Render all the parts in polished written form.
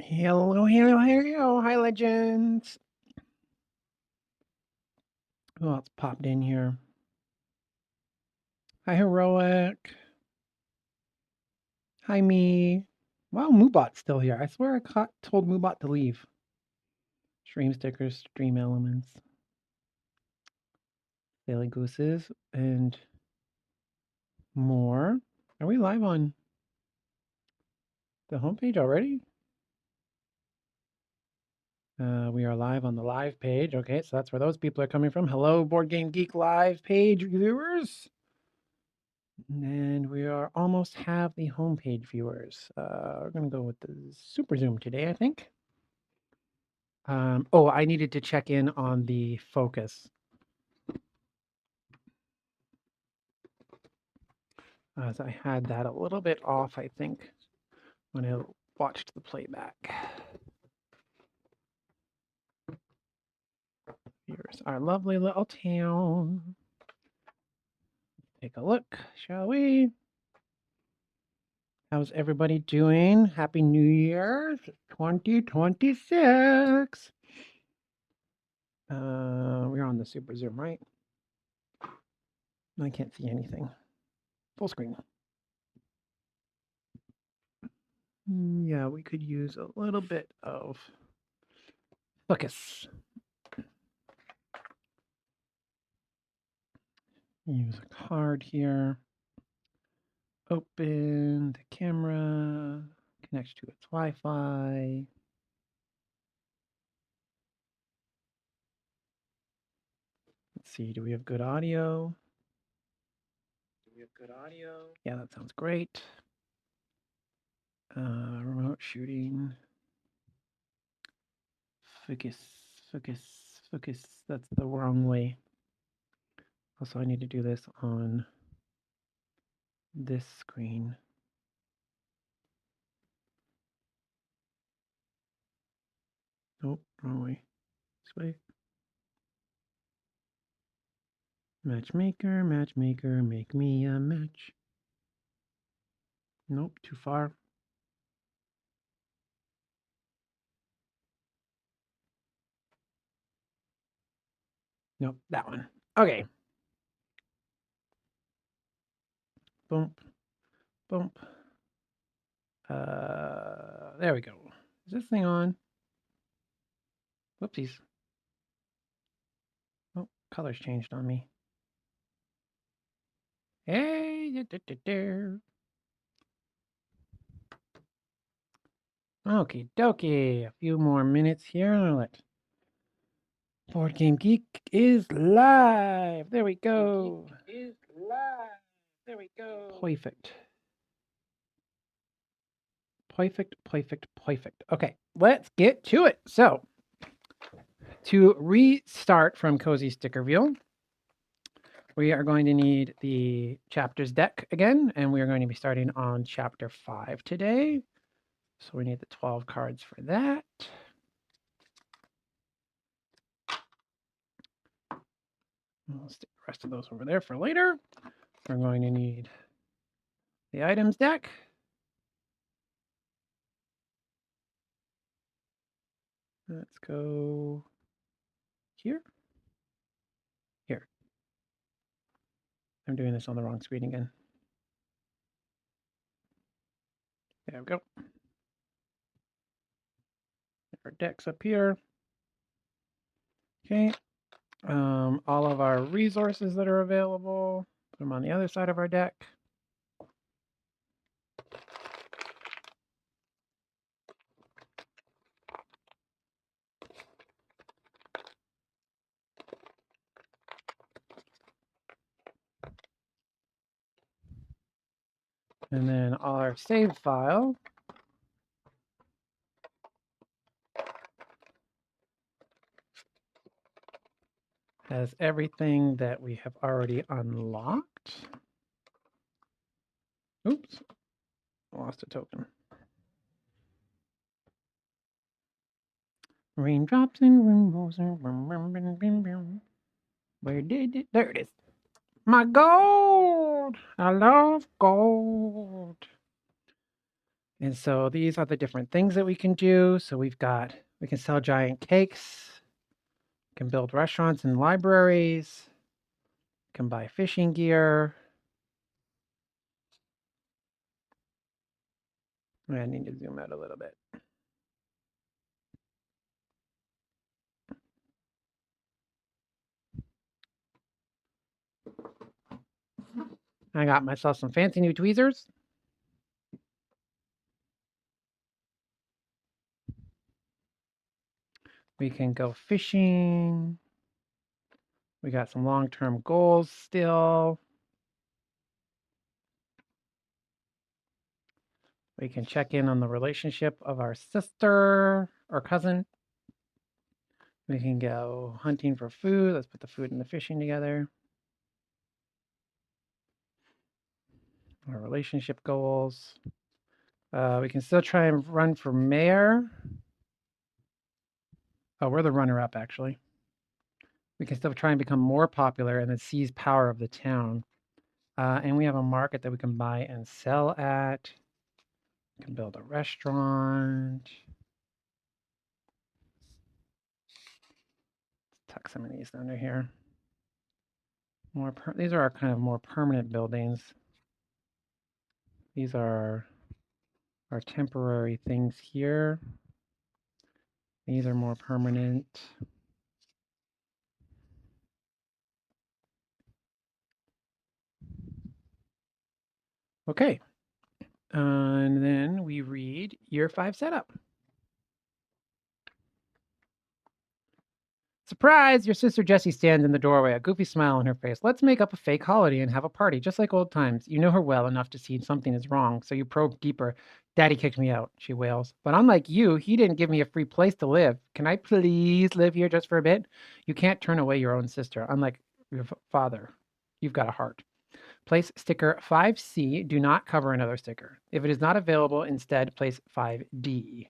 Hello, hello, hello. Hi, legends. Who else popped in here? Hi, Heroic. Hi, me. Wow, Moobot's still here. I swear I told Moobot to leave. Stream stickers, stream elements, daily gooses, and more. Are we live on the homepage already? We are live on the live page. Okay, so that's where those people are coming from. Hello, Board Game Geek live page viewers. And we are almost have the homepage viewers. We're going to go with the Super Zoom today, I think. Oh, I needed to check in on the focus. As I had that a little bit off, I think, when I watched the playback. Here's our lovely little town. Take a look, shall we? How's everybody doing? Happy New Year 2026. We're on the Super Zoom, right? I can't see anything. Full screen. Yeah, we could use a little bit of focus. Use a card here. Open the camera. Connects to its Wi-Fi. Let's see, do we have good audio? Yeah, that sounds great. Remote shooting. Focus, focus, focus. That's the wrong way. Also, I need to do this on this screen. Nope, wrong way. This way. Matchmaker, matchmaker, make me a match. Nope, too far. Nope, that one. Okay. Bump, bump. There we go. Is this thing on? Whoopsies. Oh, colors changed on me. Hey, okie dokie. A few more minutes here. Let Board Game Geek is live. There we go. Perfect. Perfect. Okay, let's get to it. So, to restart from Cozy Stickerville, we are going to need the chapters deck again, and we are going to be starting on chapter 5 today. So we need the 12 cards for that. I'll stick the rest of those over there for later. We're going to need the items deck. Let's go here. Here. I'm doing this on the wrong screen again. There we go. Our deck's up here. Okay. All of our resources that are available, put them on the other side of our deck. And then our save file has everything that we have already unlocked. Oops, lost a token. Raindrops and rainbows. Where did it? There it is. My gold! I love gold. And so these are the different things that we can do. So we can sell giant cakes, can build restaurants and libraries, can buy fishing gear. I need to zoom out a little bit. I got myself some fancy new tweezers. We can go fishing. We got some long-term goals still. We can check in on the relationship of our sister or cousin. We can go hunting for food. Let's put the food and the fishing together. Our relationship goals. We can still try and run for mayor. Oh, we're the runner-up, actually. We can still try and become more popular and then seize power of the town. And we have a market that we can buy and sell at. We can build a restaurant. Tuck some of these under here. These are our kind of more permanent buildings. These are our temporary things here. These are more permanent. Okay. And then we read year 5 setup. Surprise! Your sister Jessie stands in the doorway, a goofy smile on her face. Let's make up a fake holiday and have a party, just like old times. You know her well enough to see something is wrong, so you probe deeper. Daddy kicked me out, she wails. But unlike you, he didn't give me a free place to live. Can I please live here just for a bit? You can't turn away your own sister, unlike your father. You've got a heart. Place sticker 5C. Do not cover another sticker. If it is not available, instead place 5D.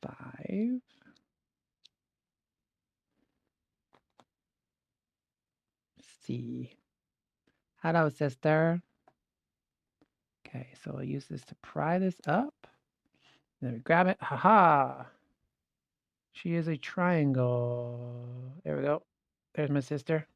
5. C. Hello, sister. Okay, so I'll use this to pry this up. Then we grab it. Haha. She is a triangle. There we go. There's my sister.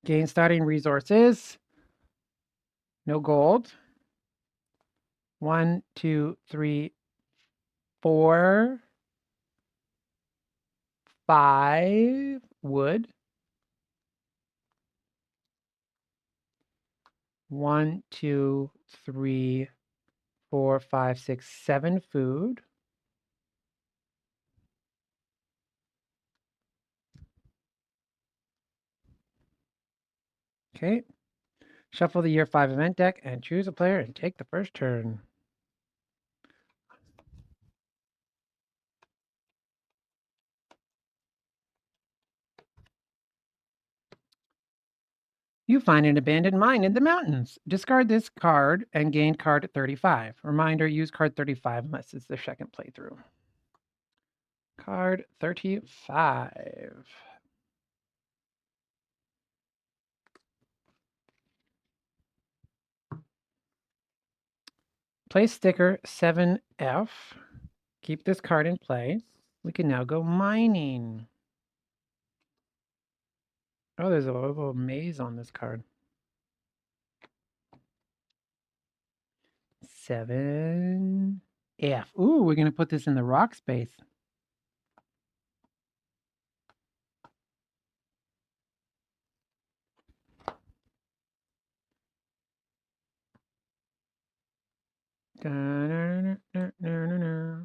Gain starting resources. No gold. 1, 2, 3, 4, 5 wood. 1, 2, 3, 4, 5, 6, 7 food. Okay. Shuffle the year 5 event deck and choose a player and take the first turn. You find an abandoned mine in the mountains. Discard this card and gain card 35. Reminder, use card 35 unless it's the second playthrough. Card 35. Place sticker 7F. Keep this card in play. We can now go mining. Oh, there's a little maze on this card. 7F. Ooh, we're going to put this in the rock space. Da-na-na-na-na-na-na.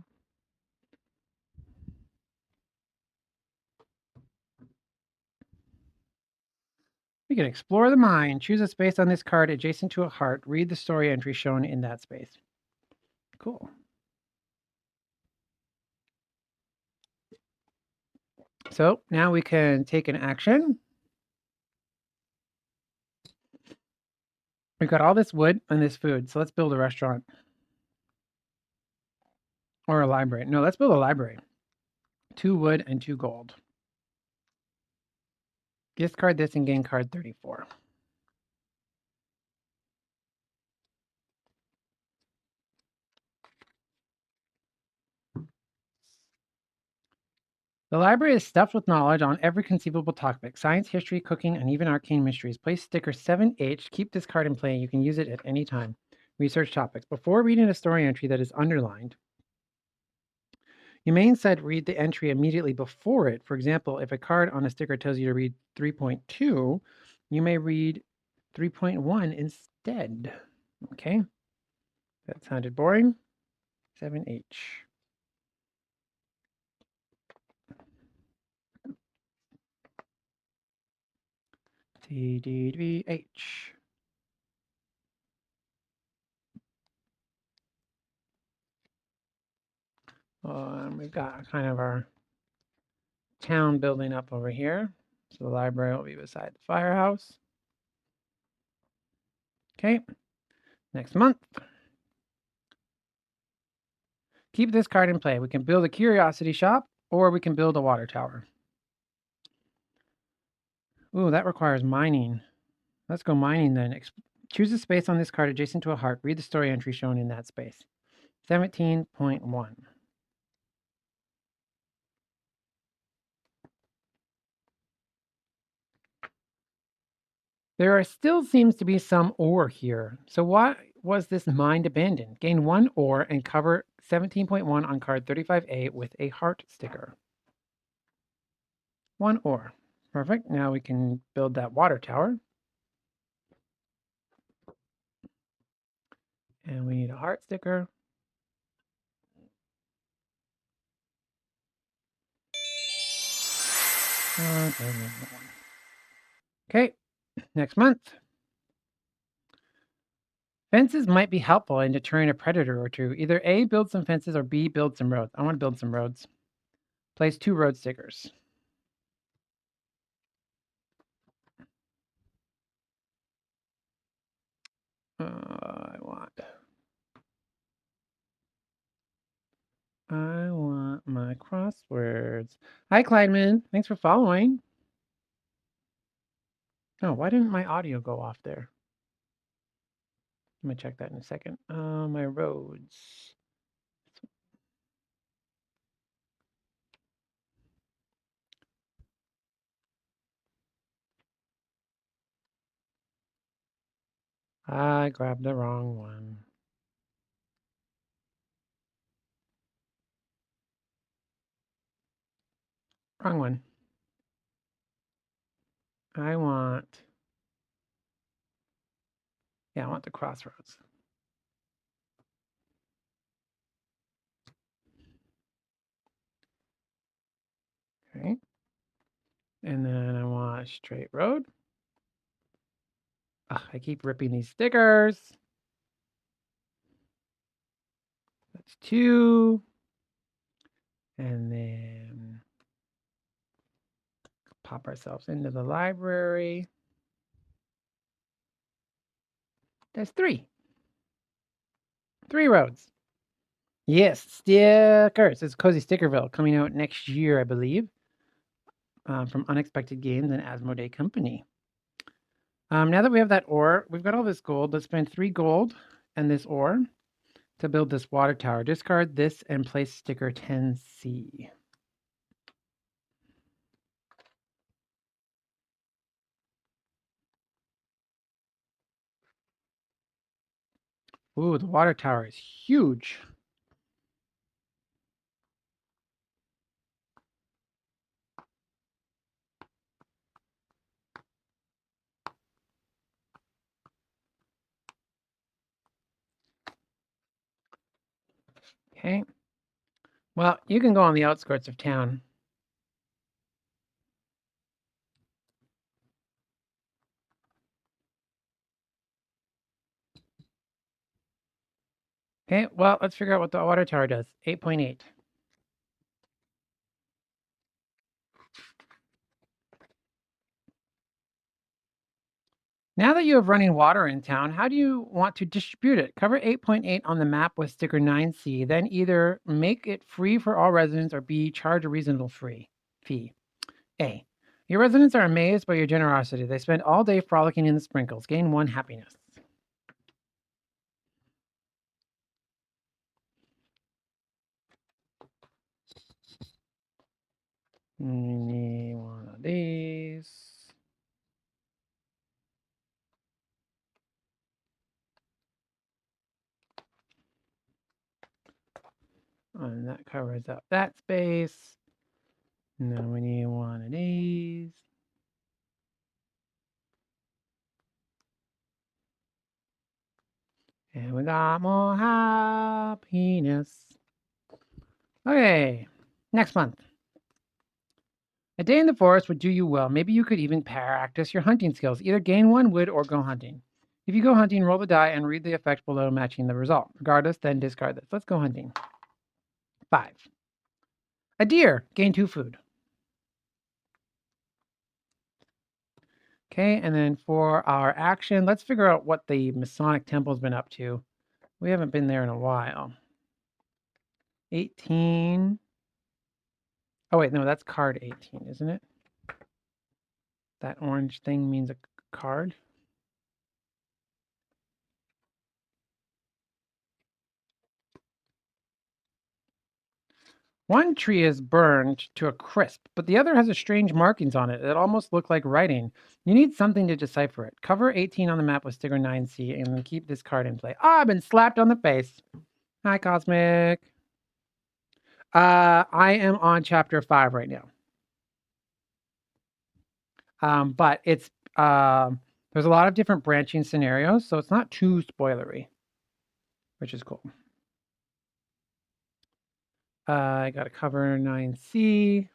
We can explore the mine. Choose a space on this card adjacent to a heart. Read the story entry shown in that space. Cool. So now we can take an action. We've got all this wood and this food, so let's build a restaurant. Or a library. No, let's build a library. 2 wood and 2 gold. Discard this and gain card 34. The library is stuffed with knowledge on every conceivable topic: science, history, cooking, and even arcane mysteries. Place sticker 7H. Keep this card in play. You can use it at any time. Research topics. Before reading a story entry that is underlined, you may instead read the entry immediately before it. For example, if a card on a sticker tells you to read 3.2, you may read 3.1 instead. Okay? That sounded boring. 7H. TDVH. We've got kind of our town building up over here. So the library will be beside the firehouse. Okay, next month. Keep this card in play. We can build a curiosity shop or we can build a water tower. Ooh, that requires mining. Let's go mining then. Choose a space on this card adjacent to a heart. Read the story entry shown in that space. 17.1. There still seems to be some ore here. So why was this mined abandoned? Gain 1 ore and cover 17.1 on card 35A with a heart sticker. 1 ore. Perfect. Now we can build that water tower. And we need a heart sticker. Okay, next month. Fences might be helpful in deterring a predator or two. Either A, build some fences, or B, build some roads. I want to build some roads. Place 2 road stickers. I want my crosswords. Hi, Clydeman. Thanks for following. Oh, why didn't my audio go off there? Let me check that in a second. My roads. I grabbed the wrong one. Wrong one. I want the crossroads. Okay. And then I want a straight road. Ugh, I keep ripping these stickers. That's 2. And then pop ourselves into the library. That's 3. 3 roads. Yes, stickers. It's Cozy Stickerville coming out next year, I believe, from Unexpected Games and Asmodee Company. Now that we have that ore, we've got all this gold. Let's spend 3 gold and this ore to build this water tower. Discard this and place sticker 10C. Ooh, the water tower is huge. Okay. Well, you can go on the outskirts of town. Okay, well, let's figure out what the water tower does. 8.8. Now that you have running water in town, how do you want to distribute it? Cover 8.8 on the map with sticker 9C, then either make it free for all residents or B, charge a reasonable fee. A. Your residents are amazed by your generosity. They spend all day frolicking in the sprinkles. Gain 1 happiness. We need one of these. And that covers up that space. Now we need one of these. And we got more happiness. Okay, next month. A day in the forest would do you well. Maybe you could even practice your hunting skills. Either gain 1 wood or go hunting. If you go hunting, roll the die and read the effect below matching the result. Regardless, then discard this. Let's go hunting. 5. A deer. Gain 2 food. Okay, and then for our action, let's figure out what the Masonic Temple's been up to. We haven't been there in a while. 18. Oh, wait, no, that's card 18, isn't it? That orange thing means a card. One tree is burned to a crisp, but the other has a strange markings on it that almost look like writing. You need something to decipher it. Cover 18 on the map with sticker 9C and then keep this card in play. Ah, I've been slapped on the face. Hi, Cosmic. I am on chapter 5 right now. But it's there's a lot of different branching scenarios, so it's not too spoilery, which is cool. I got to cover 9C.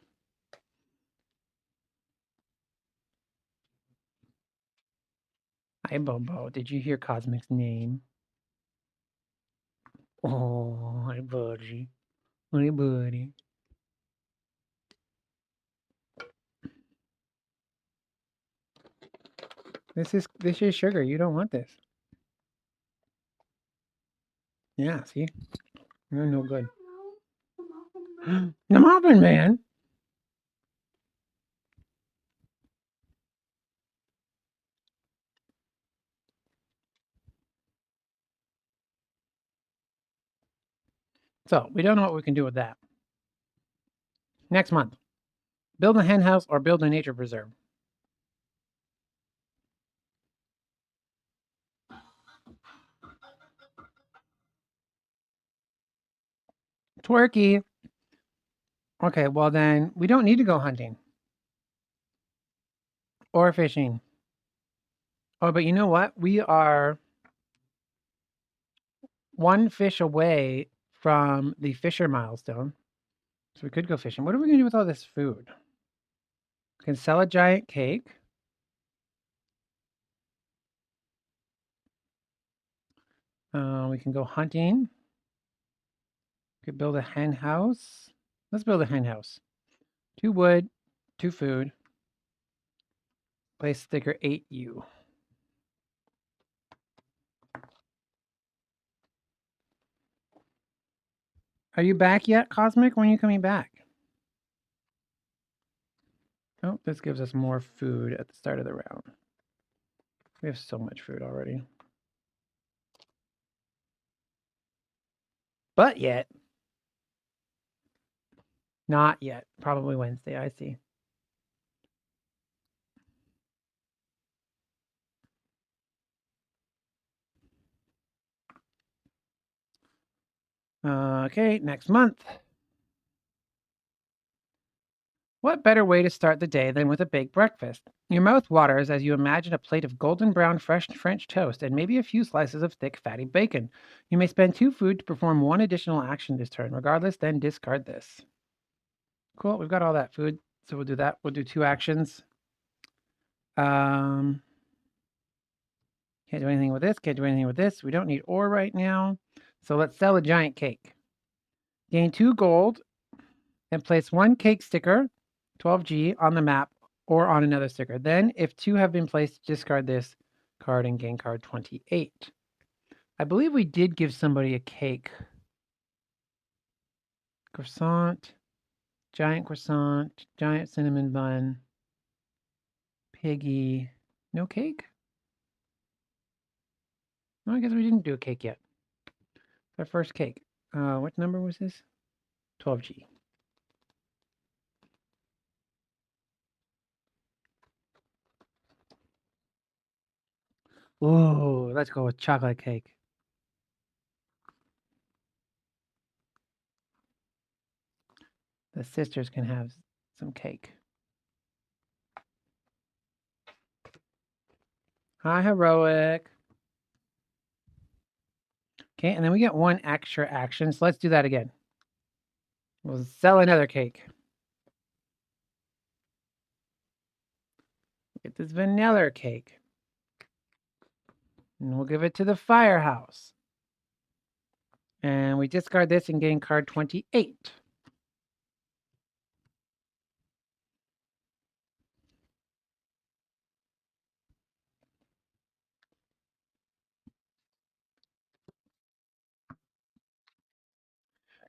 Hi, Bobo. Did you hear Cosmic's name? Oh, hi, buddy. Hi, buddy. This is sugar. You don't want this. Yeah, see? You're no good. The Moppin' Man. So we don't know what we can do with that. Next month, build a hen house or build a nature preserve. Twerky. Okay, well then we don't need to go hunting or fishing. Oh, but you know what? We are 1 fish away from the fisher milestone. So we could go fishing. What are we going to do with all this food? We can sell a giant cake. We can go hunting. We could build a hen house. Let's build a hen house. 2 wood, 2 food. Place sticker 8U. Are you back yet, Cosmic? When are you coming back? Oh, this gives us more food at the start of the round. We have so much food already. But yet. Not yet. Probably Wednesday, I see. Okay, next month. What better way to start the day than with a big breakfast? Your mouth waters as you imagine a plate of golden brown fresh French toast and maybe a few slices of thick fatty bacon. You may spend 2 food to perform 1 additional action this turn. Regardless, then discard this. Cool, we've got all that food, so we'll do that. We'll do 2 actions. Can't do anything with this, can't do anything with this. We don't need ore right now. So let's sell a giant cake. Gain 2 gold and place 1 cake sticker, 12G, on the map or on another sticker. Then, if 2 have been placed, discard this. card and game card 28. I believe we did give somebody a cake. Croissant, giant cinnamon bun, piggy. No cake? No, I guess we didn't do a cake yet. It's our first cake. What number was this? 12G. Ooh, let's go with chocolate cake. The sisters can have some cake. Hi, heroic. Okay, and then we get one extra action, so let's do that again. We'll sell another cake. Get this vanilla cake. And we'll give it to the firehouse. And we discard this and gain card 28.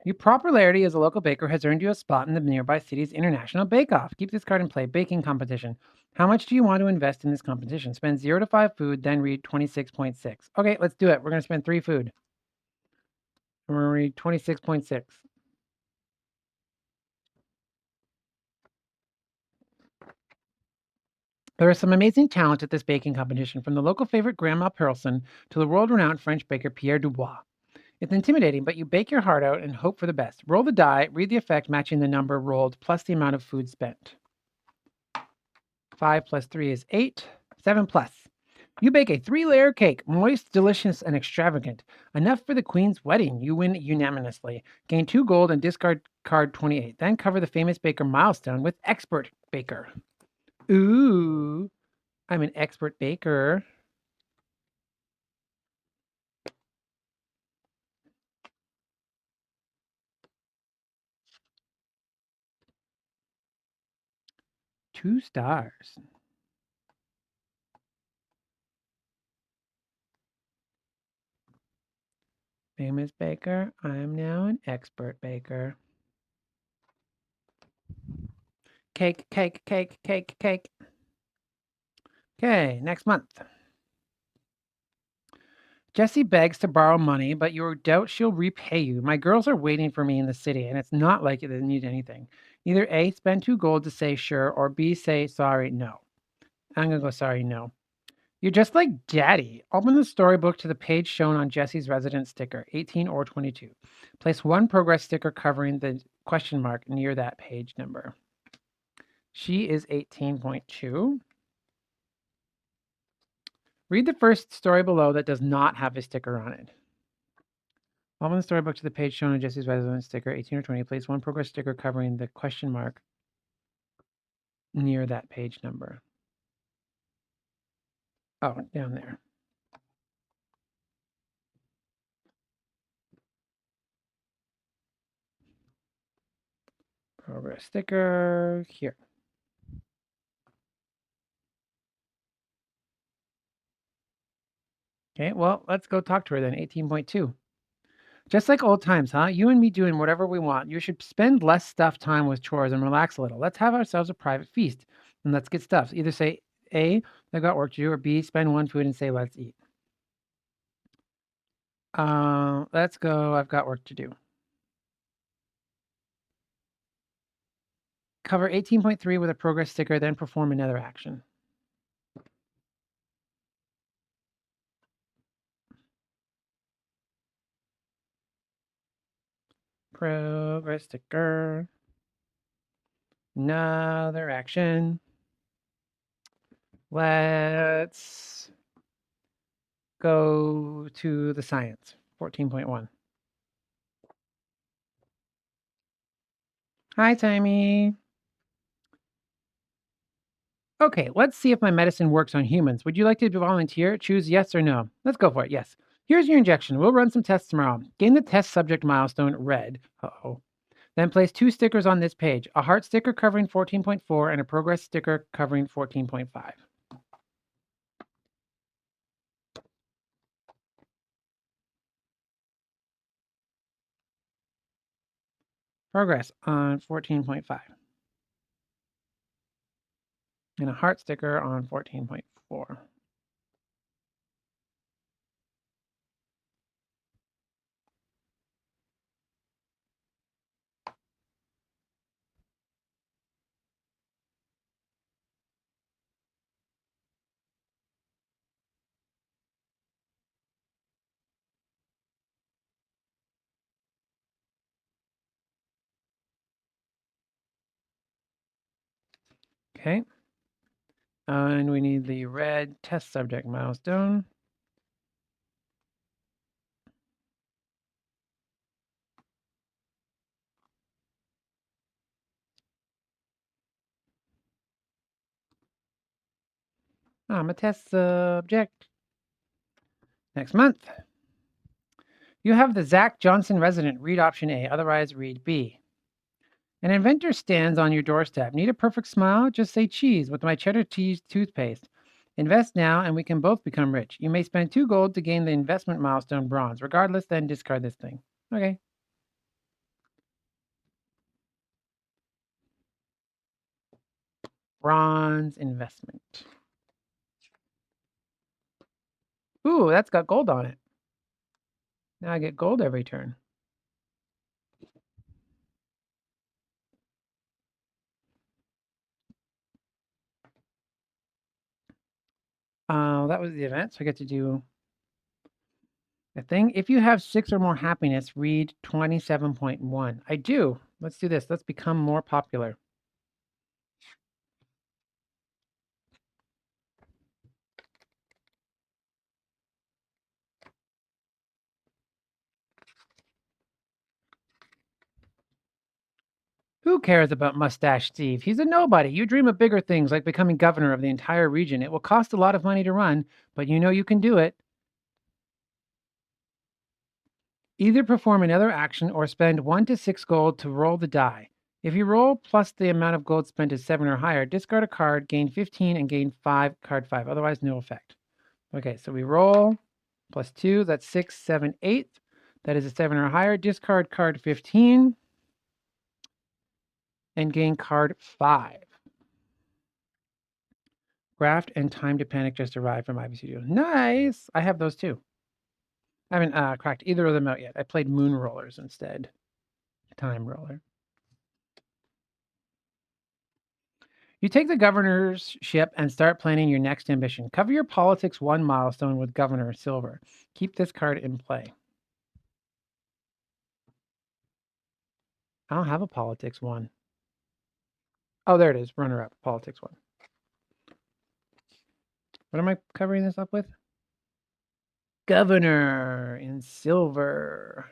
Your popularity as a local baker has earned you a spot in the nearby city's International Bake-Off. Keep this card in play. Baking competition. How much do you want to invest in this competition? Spend 0 to 5 food, then read 26.6. Okay, let's do it. We're going to spend 3 food. And we're going to read 26.6. There is some amazing talent at this baking competition, from the local favorite Grandma Pearlson to the world-renowned French baker Pierre Dubois. It's intimidating, but you bake your heart out and hope for the best. Roll the die, read the effect matching the number rolled plus the amount of food spent. 5 plus 3 is 8. 7 plus. You bake a 3-layer cake, moist, delicious, and extravagant. Enough for the queen's wedding. You win unanimously. Gain 2 gold and discard card 28. Then cover the famous baker Milestone with expert baker. Ooh, I'm an expert baker. Two stars. Famous baker. I am now an expert baker. Cake, cake, cake, cake, cake. Okay, next month. Jessie begs to borrow money, but you doubt she'll repay you. My girls are waiting for me in the city, and it's not like they need anything. Either A, spend 2 gold to say sure, or B, say sorry, no. I'm going to go sorry, no. You're just like Daddy. Open the storybook to the page shown on Jessie's resident sticker, 18 or 22. Place 1 progress sticker covering the question mark near that page number. She is 18.2. Read the first story below that does not have a sticker on it. Open the storybook to the page shown on Jessie's resident sticker, 18 or 20. Place 1 progress sticker covering the question mark near that page number. Oh, down there. Progress sticker here. Okay, well, let's go talk to her then. 18.2. Just like old times, huh? You and me doing whatever we want. You should spend less stuff time with chores and relax a little. Let's have ourselves a private feast and let's get stuff. Either say A, I've got work to do, or B, spend 1 food and say let's eat. Let's go. I've got work to do. Cover 18.3 with a progress sticker, then perform another action. Progress sticker. Another action. Let's go to the science. 14.1. Hi, Timmy. Okay, let's see if my medicine works on humans. Would you like to volunteer? Choose yes or no. Let's go for it. Yes. Here's your injection. We'll run some tests tomorrow. Gain the test subject milestone red. Uh-oh. Then place 2 stickers on this page. A heart sticker covering 14.4 and a progress sticker covering 14.5. Progress on 14.5. And a heart sticker on 14.4. Okay. And we need the red test subject milestone. I'm a test subject. Next month. You have the Zach Johnson resident. Read option A, otherwise read B. An inventor stands on your doorstep. Need a perfect smile? Just say cheese with my cheddar cheese toothpaste. Invest now and we can both become rich. You may spend 2 gold to gain the investment milestone bronze. Regardless, then discard this thing. Okay. Bronze investment. Ooh, that's got gold on it. Now I get gold every turn. That was the event, so I get to do a thing. If you have 6 or more happiness, read 27.1. I do. Let's do this. Let's become more popular. Who cares about Mustache Steve? He's a nobody. You dream of bigger things like becoming governor of the entire region. It will cost a lot of money to run, but you know you can do it. Either perform another action or spend 1 to 6 gold to roll the die. If you roll plus the amount of gold spent is 7 or higher, discard a card, gain 15, and gain 5, card 5. Otherwise, no effect. Okay, so we roll plus 2. That's 6, 7, 8. That is a 7 or higher. Discard card 15 and gain card 5. Graft and Time to Panic just arrived from IB Studio. Nice! I have those too. I haven't cracked either of them out yet. I played Moon Rollers instead. Time Roller. You take the governorship and start planning your next ambition. Cover your politics 1 milestone with Governor Silver. Keep this card in play. I don't have a politics 1. Oh, there it is. Runner-up. Politics 1. What am I covering this up with? Governor in silver.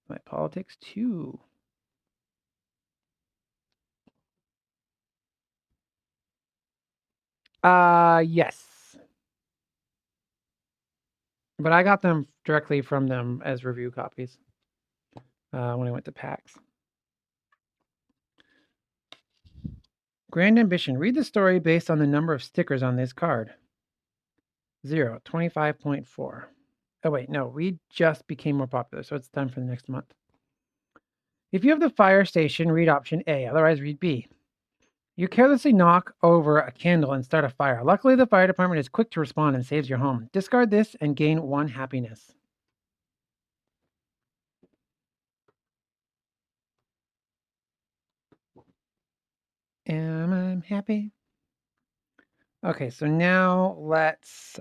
My politics 2. Yes. But I got them directly from them as review copies when I went to PAX. Grand Ambition. Read the story based on the number of stickers on this card. 0, 25.4. Oh, wait, no. Read just became more popular, so it's done for the next month. If you have the fire station, read option A. Otherwise, read B. You carelessly knock over a candle and start a fire. Luckily, the fire department is quick to respond and saves your home. Discard this and gain 1 happiness. Am I happy? Okay, so now let's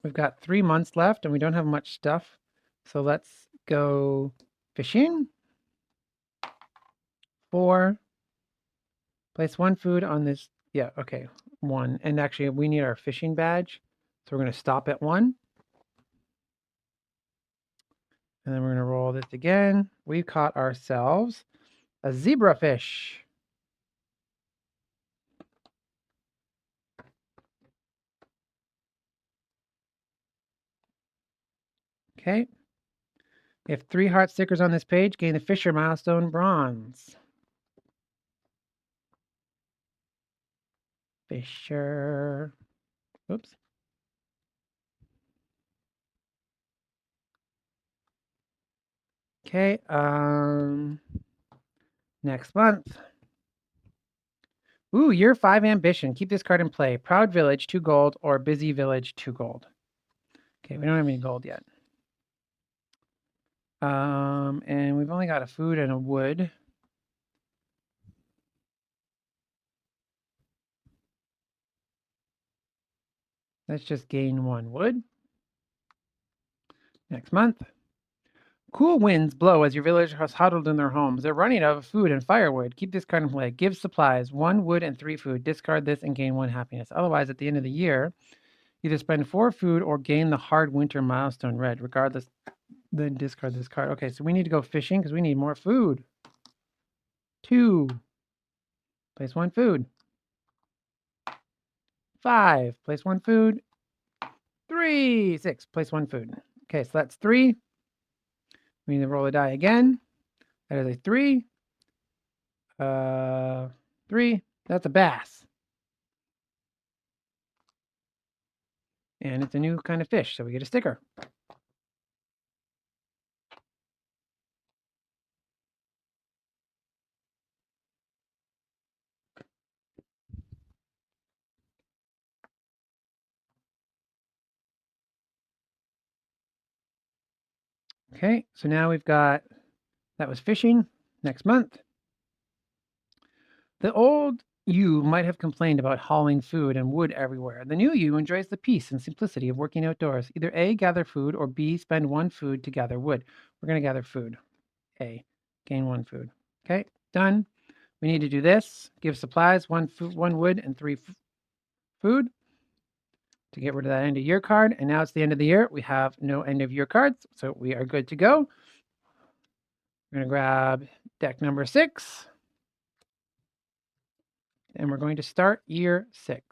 we've got 3 months left and we don't have much stuff. So let's go fishing. 4. Place 1 food on this. Yeah, okay. 1. And actually we need our fishing badge. So we're going to stop at 1. And then we're going to roll this again. We've caught ourselves a zebrafish. Okay. If 3 heart stickers on this page, gain the Fisher milestone bronze. Fisher. Oops. Okay. Next month. Ooh, year 5 ambition. Keep this card in play. Proud village, 2 gold, or busy village, 2 gold. Okay, we don't have any gold yet. And we've only got a food and a wood. Let's just gain 1 wood. Next month. Cool winds blow as your villagers are huddled in their homes. They're running out of food and firewood. Keep this card in play. Give supplies, 1 wood and 3 food. Discard this and gain 1 happiness. Otherwise, at the end of the year, either spend 4 food or gain the hard winter milestone red. Regardless, then discard this card. Okay, so we need to go fishing because we need more food. 2. Place 1 food. 5. Place 1 food. 3. 6. Place 1 food. Okay, so that's 3. We need to roll a die again. That is a 3. 3. That's a bass. And it's a new kind of fish, so we get a sticker. Okay, so now we've got, that was fishing. Next month. The old you might have complained about hauling food and wood everywhere. The new you enjoys the peace and simplicity of working outdoors. Either A, gather food, or B, spend 1 food to gather wood. We're going to gather food. A, gain 1 food. Okay, done. We need to do this. Give supplies, 1 wood, and 3 food to get rid of that end of year card. And now it's the end of the year. We have no end of year cards, so we are good to go. We're going to grab deck number 6. And we're going to start year 6.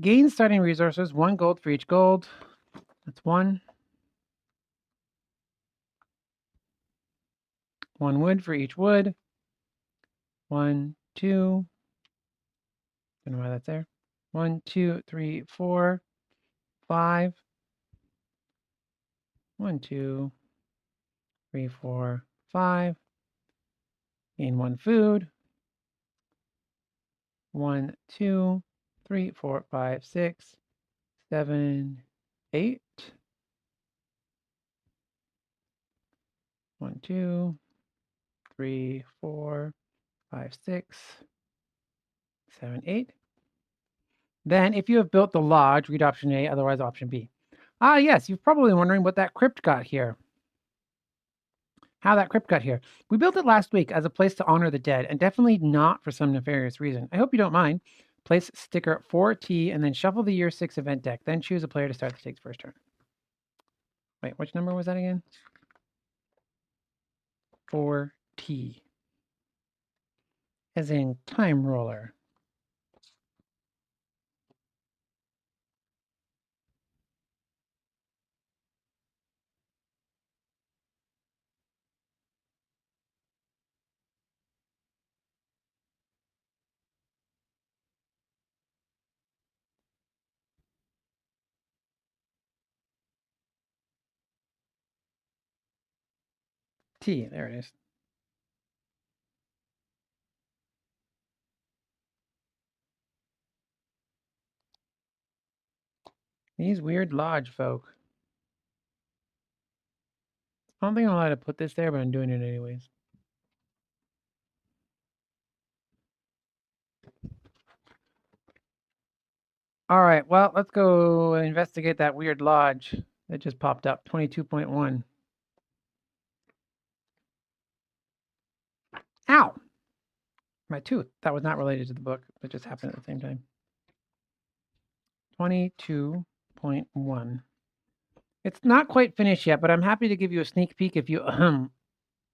Gain starting resources, 1 gold for each gold. That's 1. 1 wood for each wood. 1, 2. I don't know why that's there. 1, 2, 3, 4, 5. 1, 2, 3, 4, 5. Gain 1 food. 1, 2, 3, 4, 5, 6, 7, 8. 1, 2, 3, 4, 5, 6, 7, 8. Then, if you have built the lodge, read option A, otherwise option B. Ah, yes, you're probably wondering what that crypt got here. How that crypt got here. We built it last week as a place to honor the dead, and definitely not for some nefarious reason. I hope you don't mind. Place sticker 4T and then shuffle the year 6 event deck. Then choose a player to start the stake's first turn. Wait, which number was that again? 4T. As in time roller. T, there it is. These weird lodge folk. I don't think I'm allowed to put this there, but I'm doing it anyways. All right, well, let's go investigate that weird lodge that just popped up, 22.1. Ow! My tooth. That was not related to the book. It just happened at the same time. 22.1. It's not quite finished yet, but I'm happy to give you a sneak peek if you,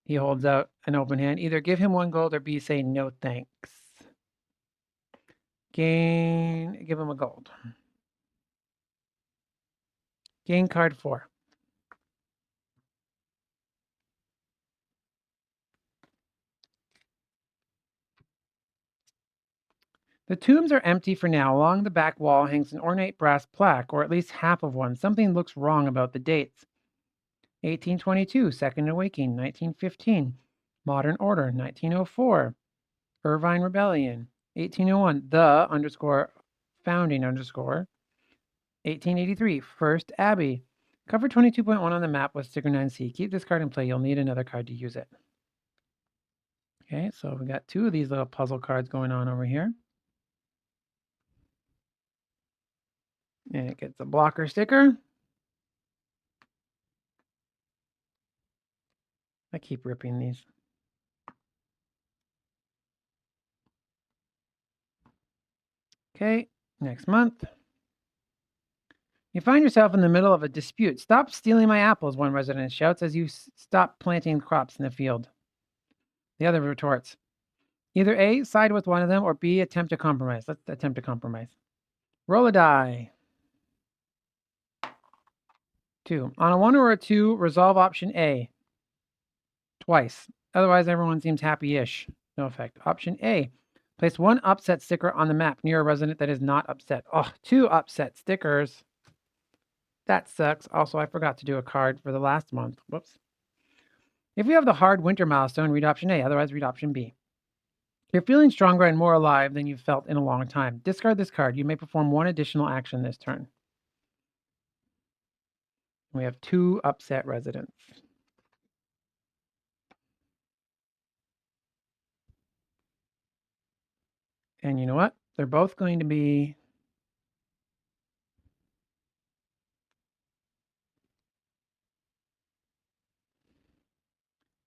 he holds out an open hand. Either give him 1 gold or B, say no thanks. Gain, give him a gold. Gain card 4. The tombs are empty for now. Along the back wall hangs an ornate brass plaque, or at least half of one. Something looks wrong about the dates. 1822, Second Awakening. 1915, Modern Order. 1904, Irvine Rebellion. 1801, the underscore founding underscore. 1883, First Abbey. Cover 22.1 on the map with sticker 9C. Keep this card in play. You'll need another card to use it. Okay, so we got 2 of these little puzzle cards going on over here. And it gets a blocker sticker. I keep ripping these. Okay, next month. You find yourself in the middle of a dispute. Stop stealing my apples, one resident shouts as you stop planting crops in the field. The other retorts, either A, side with one of them, or B, attempt to compromise. Let's attempt to compromise. Roll a die. 2. On a 1 or a 2, resolve option A. Twice. Otherwise, everyone seems happy-ish. No effect. Option A. Place 1 upset sticker on the map near a resident that is not upset. Oh, 2 upset stickers. That sucks. Also, I forgot to do a card for the last month. Whoops. If you have the hard winter milestone, read option A. Otherwise, read option B. You're feeling stronger and more alive than you've felt in a long time. Discard this card. You may perform 1 additional action this turn. We have 2 upset residents. And you know what? They're both going to be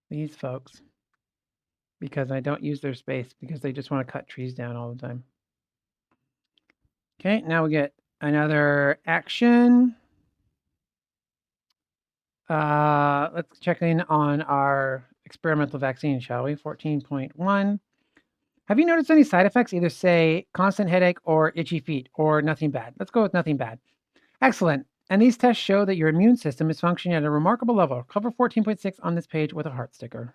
these folks, because I don't use their space because they just want to cut trees down all the time. Okay, now we get another action. Let's check in on our experimental vaccine, shall we? 14.1. Have you noticed any side effects? Either say constant headache or itchy feet or nothing bad. Let's go with nothing bad. Excellent. And these tests show that your immune system is functioning at a remarkable level. Cover 14.6 on this page with a heart sticker.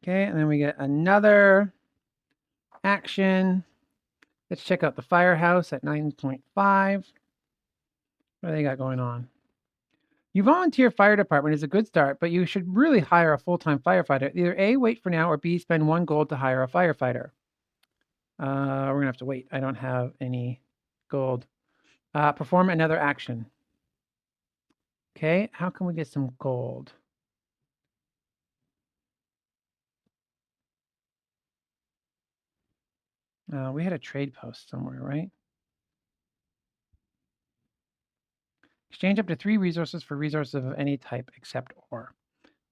Okay, and then we get another action. Let's check out the firehouse at 9.5. What do they got going on? You volunteer fire department is a good start, but you should really hire a full-time firefighter. Either A, wait for now, or B, spend 1 gold to hire a firefighter. We're gonna have to wait. I don't have any gold. Perform another action. Okay, how can we get some gold? We had a trade post somewhere, right? Exchange up to 3 resources for resources of any type except ore.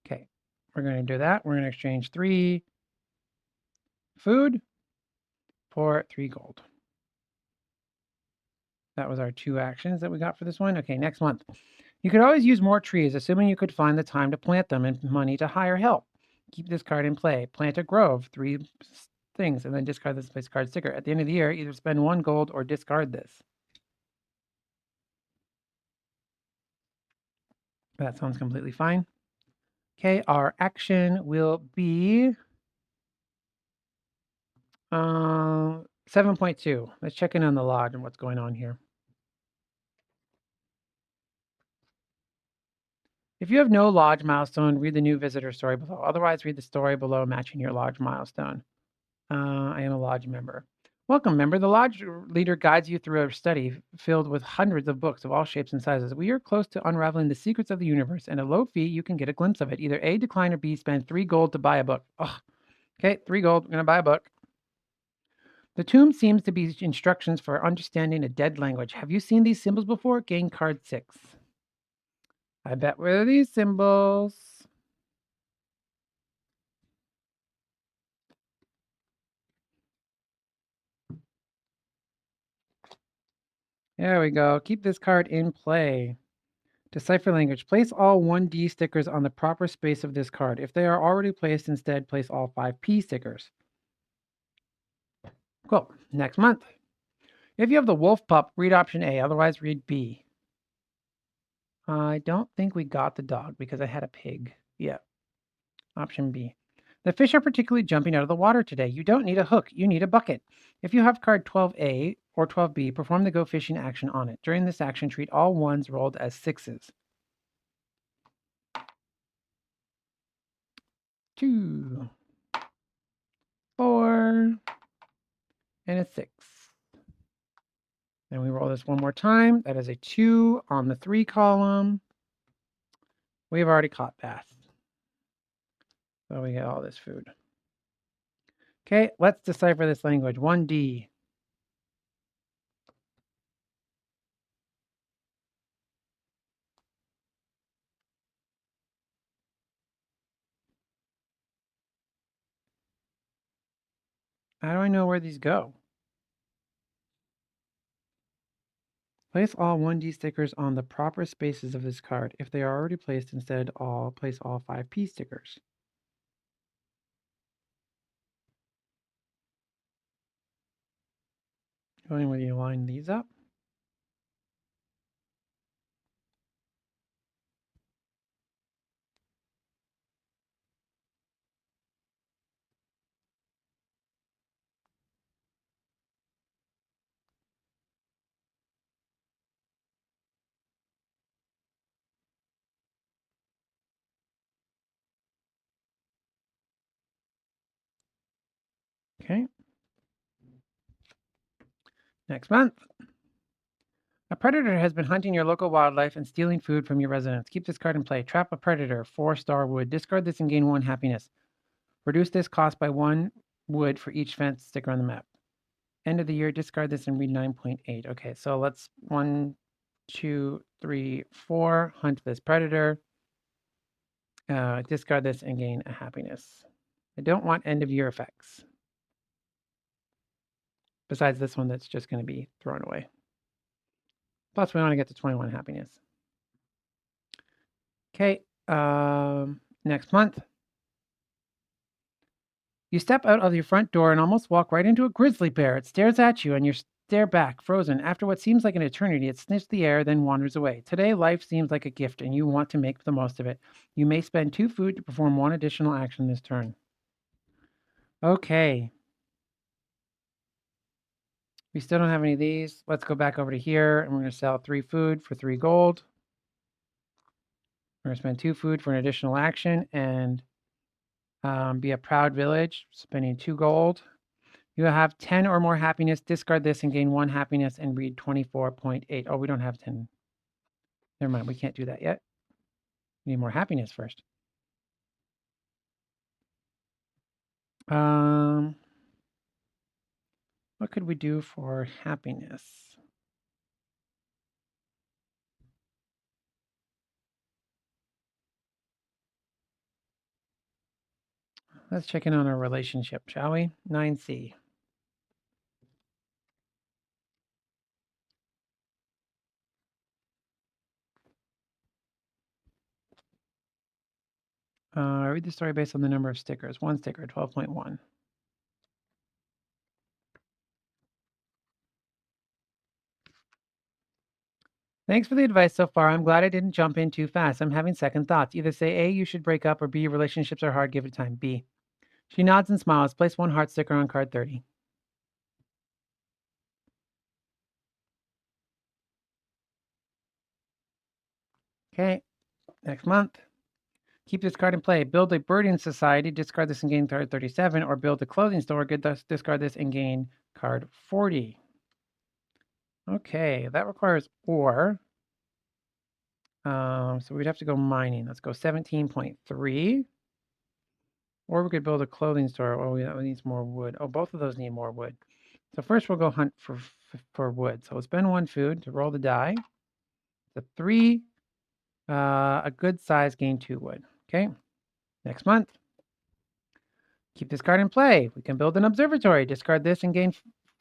Okay, we're going to do that. We're going to exchange 3 food for 3 gold. That was our 2 actions that we got for this one. Okay, next month. You could always use more trees, assuming you could find the time to plant them and money to hire help. Keep this card in play. Plant a grove, 3 things, and then discard this place card sticker. At the end of the year, either spend 1 gold or discard this. That sounds completely fine. Okay, our action will be 7.2. Let's check in on the lodge and what's going on here. If you have no lodge milestone, read the new visitor story below. Otherwise, read the story below matching your lodge milestone. I am a lodge member. Welcome, member. The lodge leader guides you through a study filled with hundreds of books of all shapes and sizes. We are close to unraveling the secrets of the universe, and at a low fee, you can get a glimpse of it. Either A, decline, or B, spend 3 gold to buy a book. Oh, okay, 3 gold. I'm going to buy a book. The tomb seems to be instructions for understanding a dead language. Have you seen these symbols before? Gain card 6. I bet where are these symbols? There we go. Keep this card in play. Decipher language. Place all 1D stickers on the proper space of this card. If they are already placed, instead place all 5P stickers. Cool. Next month. If you have the wolf pup, read option A, otherwise read B. I don't think we got the dog because I had a pig. Yeah. Option B. The fish are particularly jumping out of the water today. You don't need a hook, you need a bucket. If you have card 12A or 12B, perform the go fishing action on it. During this action, treat all ones rolled as 6s. 2, 4, and a 6. And we roll this one more time. That is a 2 on the 3 column. We've already caught bass. So we get all this food. Okay, let's decipher this language. 1D. How do I know where these go? Place all 1D stickers on the proper spaces of this card. If they are already placed, instead place all 5P stickers. Going with you line these up. Okay. Next month. A predator has been hunting your local wildlife and stealing food from your residents. Keep this card in play. Trap a predator, 4-star wood. Discard this and gain 1 happiness. Reduce this cost by 1 wood for each fence sticker on the map. End of the year, discard this and read 9.8. Okay, so let's 1, 2, 3, 4. Hunt this predator. Discard this and gain a happiness. I don't want end of year effects. Besides this one that's just going to be thrown away. Plus, we want to get to 21 happiness. Okay, next month. You step out of your front door and almost walk right into a grizzly bear. It stares at you and you stare back, frozen. After what seems like an eternity, it sniffs the air, then wanders away. Today, life seems like a gift and you want to make the most of it. You may spend 2 food to perform 1 additional action this turn. Okay. We still don't have any of these. Let's go back over to here and we're going to sell 3 food for 3 gold. We're going to spend 2 food for an additional action and be a proud village, spending 2 gold. You have 10 or more happiness. Discard this and gain 1 happiness and read 24.8. Oh, we don't have 10. Never mind. We can't do that yet. We need more happiness first. What could we do for happiness? Let's check in on our relationship, shall we? 9C. Read the story based on the number of stickers. 1 sticker, 12.1. Thanks for the advice so far. I'm glad I didn't jump in too fast. I'm having second thoughts. Either say A, you should break up, or B, relationships are hard, give it time. B. She nods and smiles. Place 1 heart sticker on card 30. Okay, next month. Keep this card in play. Build a birding society, discard this and gain card 37, or build a clothing store, discard this and gain card 40. Okay, that requires ore. So we'd have to go mining. Let's go 17.3. Or we could build a clothing store. Oh, that needs more wood. Oh, both of those need more wood. So first we'll go hunt for wood. So we'll spend 1 food to roll the die. The 3, a good size, gain 2 wood. Okay, next month. Keep this card in play. We can build an observatory. Discard this and gain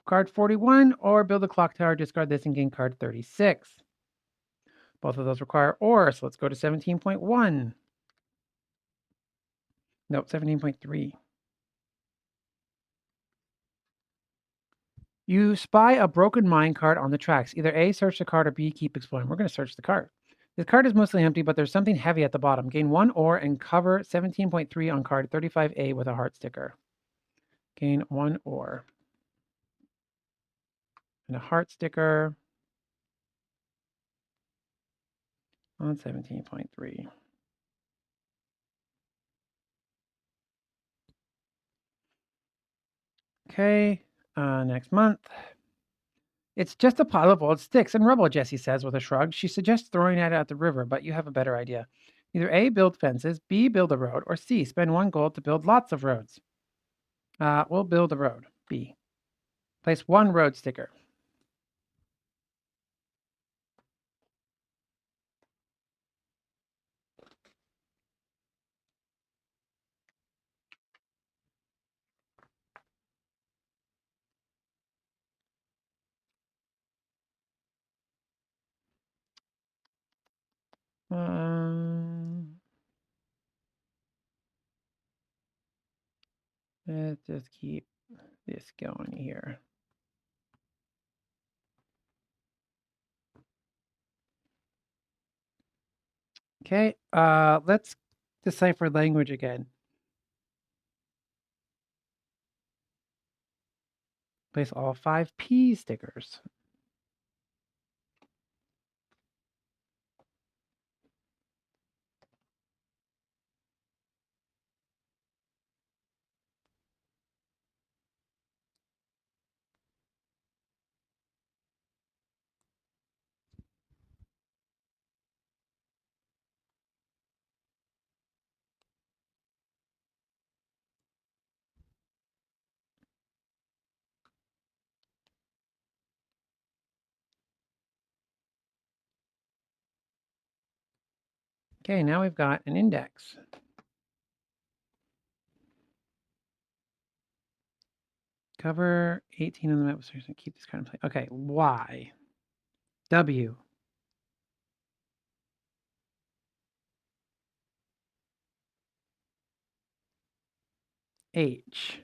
card 41, or build a clock tower. Discard this and gain card 36. Both of those require ore, so let's go to 17.1. Nope, 17.3. You spy a broken mine cart on the tracks. Either A, search the cart, or B, keep exploring. We're going to search the cart. The cart is mostly empty, but there's something heavy at the bottom. Gain 1 ore and cover 17.3 on card 35A with a heart sticker. Gain 1 ore. And a heart sticker on 17.3. Okay, next month. It's just a pile of old sticks and rubble, Jessie says with a shrug. She suggests throwing it at the river, but you have a better idea. Either A, build fences, B, build a road, or C, spend 1 gold to build lots of roads. We'll build a road. B. Place 1 road sticker. Let's just keep this going here. Okay, let's decipher language again. Place all 5 P stickers. Okay, now we've got an index. Cover 18 on the map. So keep this kind of play. Okay, Y. W. H.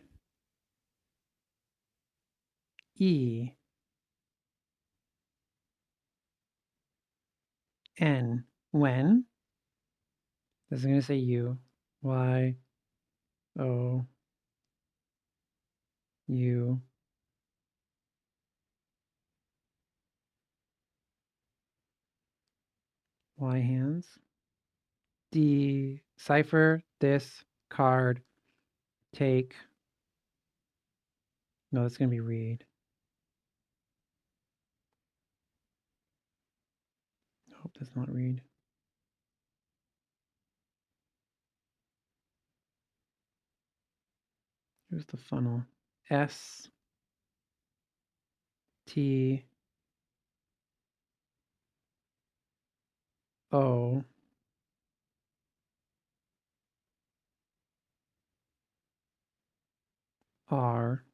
E. N. When. This is going to say U. Y. O. U. Y hands. Decipher this card. Take. No, that's going to be read. Hope that's not read. Here's the funnel. S. T. O. R.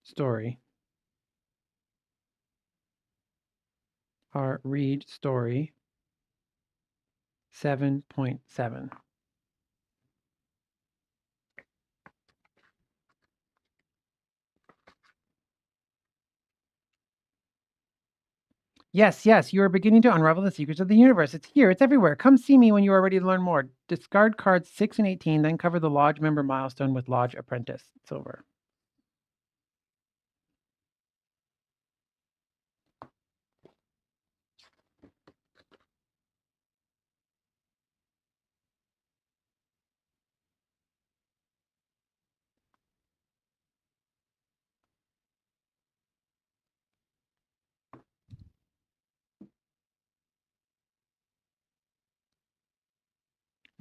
Story. R. Read story. 7.7. Yes, yes, you are beginning to unravel the secrets of the universe. It's here, it's everywhere. Come see me when you are ready to learn more. Discard cards 6 and 18, then cover the Lodge member milestone with Lodge Apprentice. It's over.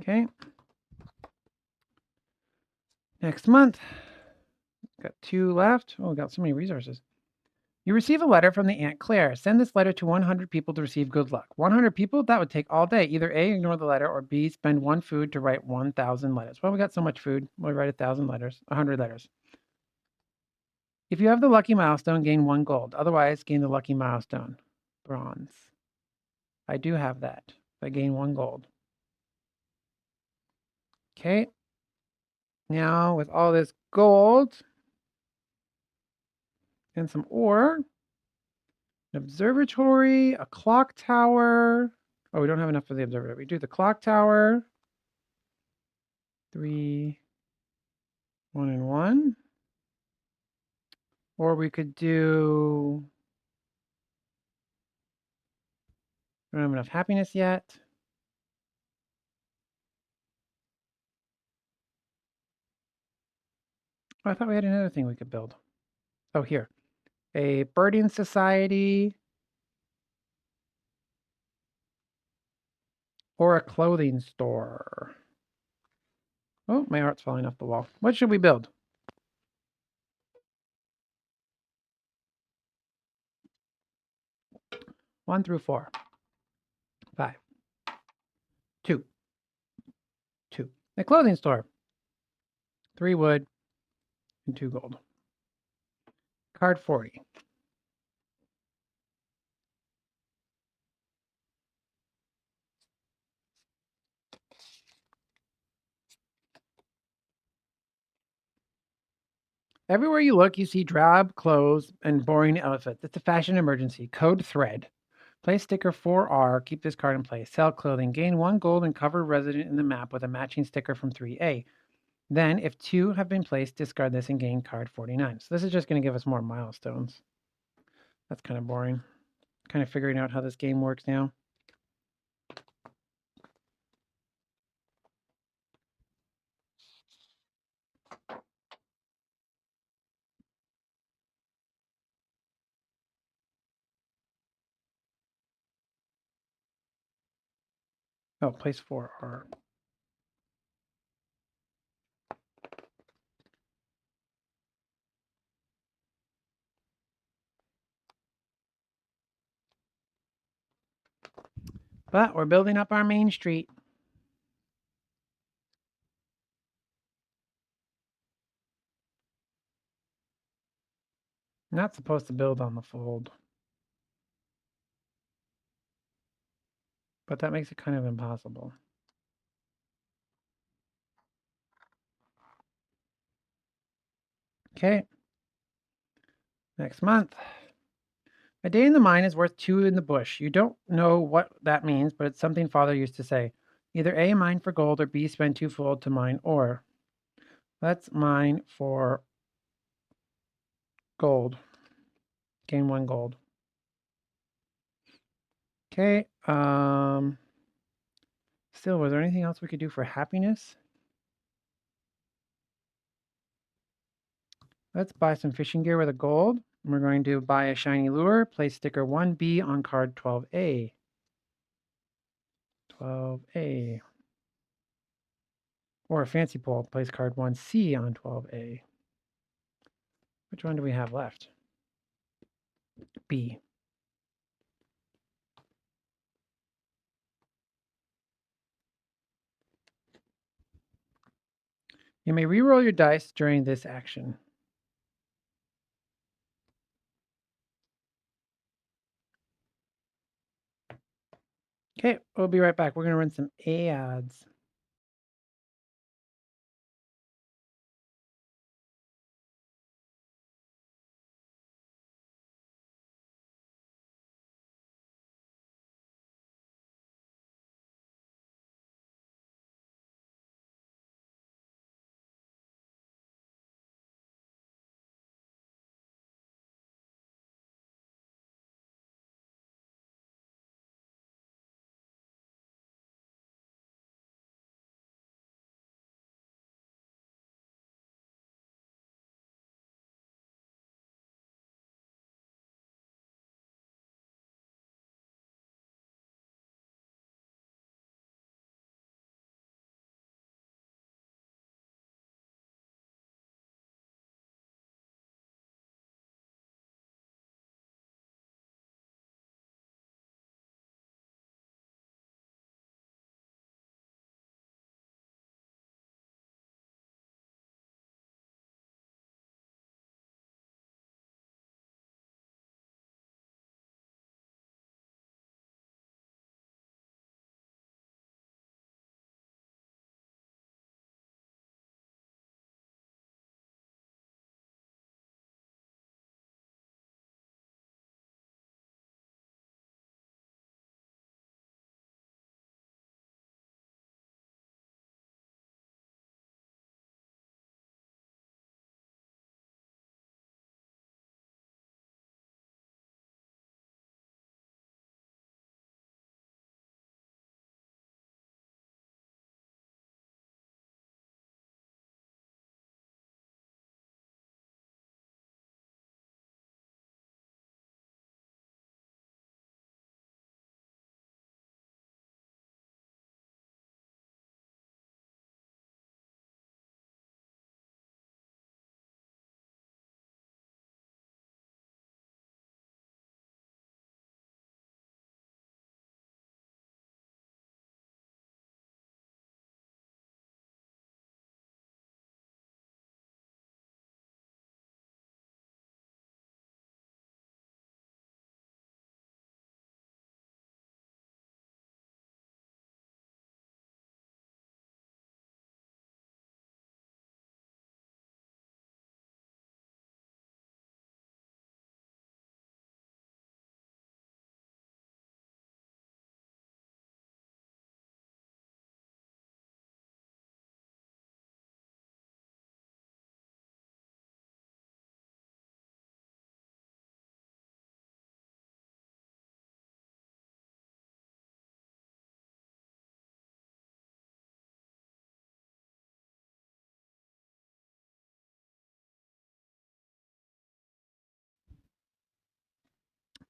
Okay. Next month. Got 2 left. Oh, we got so many resources. You receive a letter from the Aunt Claire. Send this letter to 100 people to receive good luck. 100 people? That would take all day. Either A, ignore the letter, or B, spend one food to write 1,000 letters. Well, we got so much food. We'll write 1,000 letters, 100 letters. If you have the lucky milestone, gain 1 gold. Otherwise, gain the lucky milestone. Bronze. I do have that. I gain 1 gold. Okay. Now, with all this gold and some ore, an observatory, a clock tower. Oh, we don't have enough for the observatory. We do the clock tower. 3, 1 and 1. Or we could do, I don't have enough happiness yet. Oh, I thought we had another thing we could build. Oh, here. A birding society. Or a clothing store. Oh, my art's falling off the wall. What should we build? One through 4. 5. 2. 2. A clothing store. 3 wood and 2 gold. Card 40. Everywhere you look, you see drab clothes and boring outfits. It's a fashion emergency. Code thread. Place sticker 4R. Keep this card in place. Sell clothing. Gain 1 gold and cover resident in the map with a matching sticker from 3A. Then, if 2 have been placed, discard this and gain card 49. So this is just going to give us more milestones. That's kind of boring. Kind of figuring out how this game works now. Oh, place 4R. But we're building up our main street. Not supposed to build on the fold. But that makes it kind of impossible. Okay. Next month. A day in the mine is worth 2 in the bush. You don't know what that means, but it's something Father used to say. Either A, mine for gold, or B, spend 2 gold to mine ore. Let's mine for gold. Gain 1 gold. Okay. Still, was there anything else we could do for happiness? Let's buy some fishing gear with a gold. We're going to buy a shiny lure. Place sticker 1B on card 12A. 12A. Or a fancy pole. Place card 1C on 12A. Which one do we have left? B. You may reroll your dice during this action. Okay, we'll be right back. We're going to run some ads.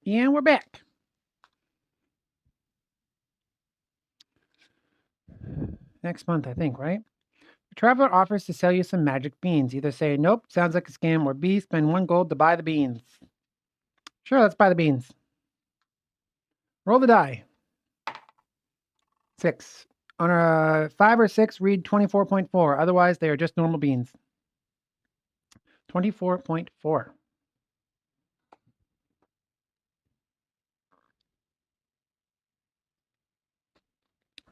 And we're back. Next month, I think, right? The traveler offers to sell you some magic beans. Either say, nope, sounds like a scam, or B, spend 1 gold to buy the beans. Sure, let's buy the beans. Roll the die. 6. On a 5 or 6, read 24.4. Otherwise, they are just normal beans. 24.4.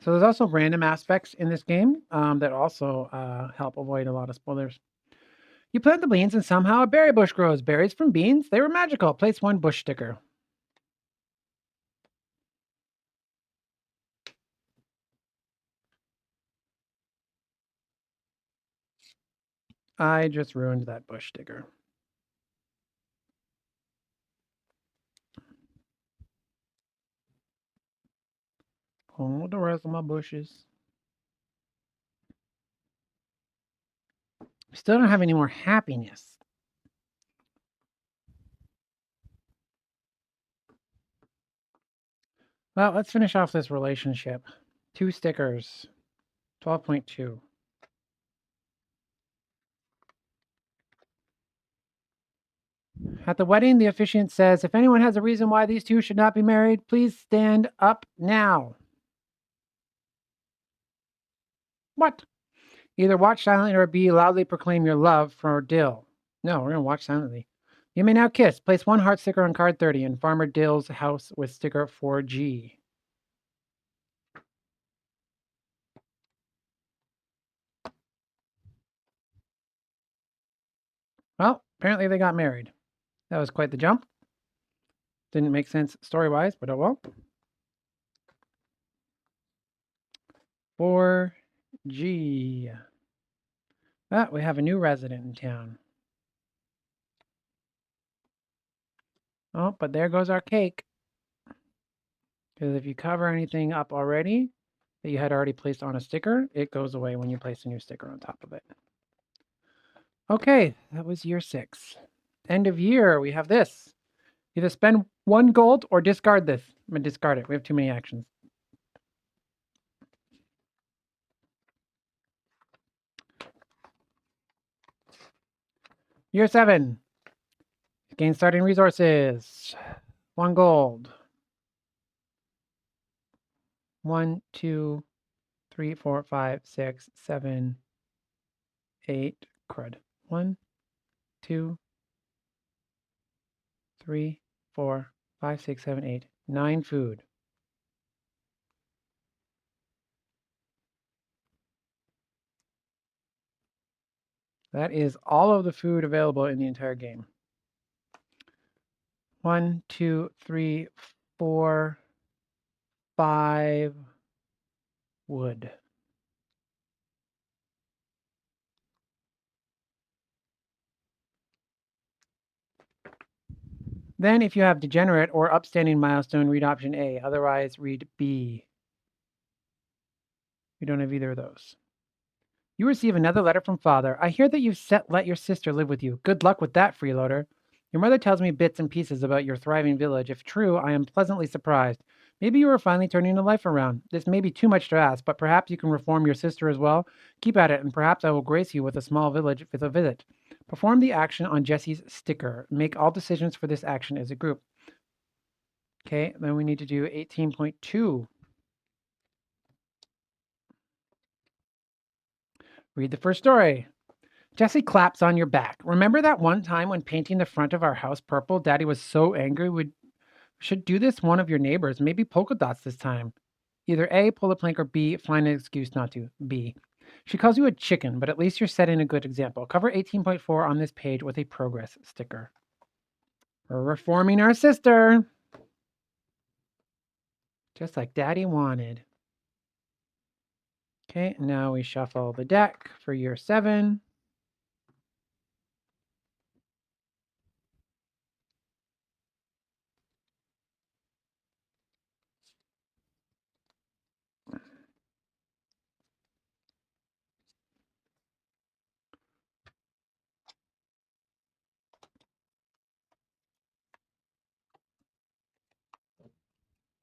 So there's also random aspects in this game that also help avoid a lot of spoilers. You plant the beans and somehow a berry bush grows. Berries from beans? They were magical. Place 1 bush sticker. I just ruined that bush sticker. Pull the rest of my bushes. Still don't have any more happiness. Well, let's finish off this relationship. 2 stickers. 12.2. At the wedding, the officiant says, if anyone has a reason why these two should not be married, please stand up now. What? Either watch silently or B, loudly proclaim your love for Dill. No, we're going to watch silently. You may now kiss. Place 1 heart sticker on card 30 in Farmer Dill's house with sticker 4G. Well, apparently they got married. That was quite the jump. Didn't make sense story-wise, but oh well. 4G. Ah, we have a new resident in town. Oh, but there goes our cake. Because if you cover anything up already that you had already placed on a sticker, it goes away when you place a new sticker on top of it. Okay, that was year 6. End of year, we have this. Either spend 1 gold or discard this. I'm going to discard it. We have too many actions. Year 7. Gain starting resources. 1 gold. 1, 2, 3, 4, 5, 6, 7, 8. Crud. 1, 2, 3, 4, 5, 6, 7, 8. 9 food. That is all of the food available in the entire game. 1, 2, 3, 4, 5 wood. Then if you have degenerate or upstanding milestone, read option A. Otherwise, read B. We don't have either of those. You receive another letter from father. I hear that you've let your sister live with you. Good luck with that, freeloader. Your mother tells me bits and pieces about your thriving village. If true, I am pleasantly surprised. Maybe you are finally turning your life around. This may be too much to ask, but perhaps you can reform your sister as well. Keep at it, and perhaps I will grace you with a small village with a visit. Perform the action on Jesse's sticker. Make all decisions for this action as a group. Okay, then we need to do 18.2. Read the first story. Jesse claps on your back. Remember that one time when painting the front of our house purple, Daddy was so angry we should do this one of your neighbors, maybe polka dots this time. Either A, pull a plank, or B, find an excuse not to. B. She calls you a chicken, but at least you're setting a good example. Cover 18.4 on this page with a progress sticker. We're reforming our sister. Just like Daddy wanted. Okay, now we shuffle the deck for year 7.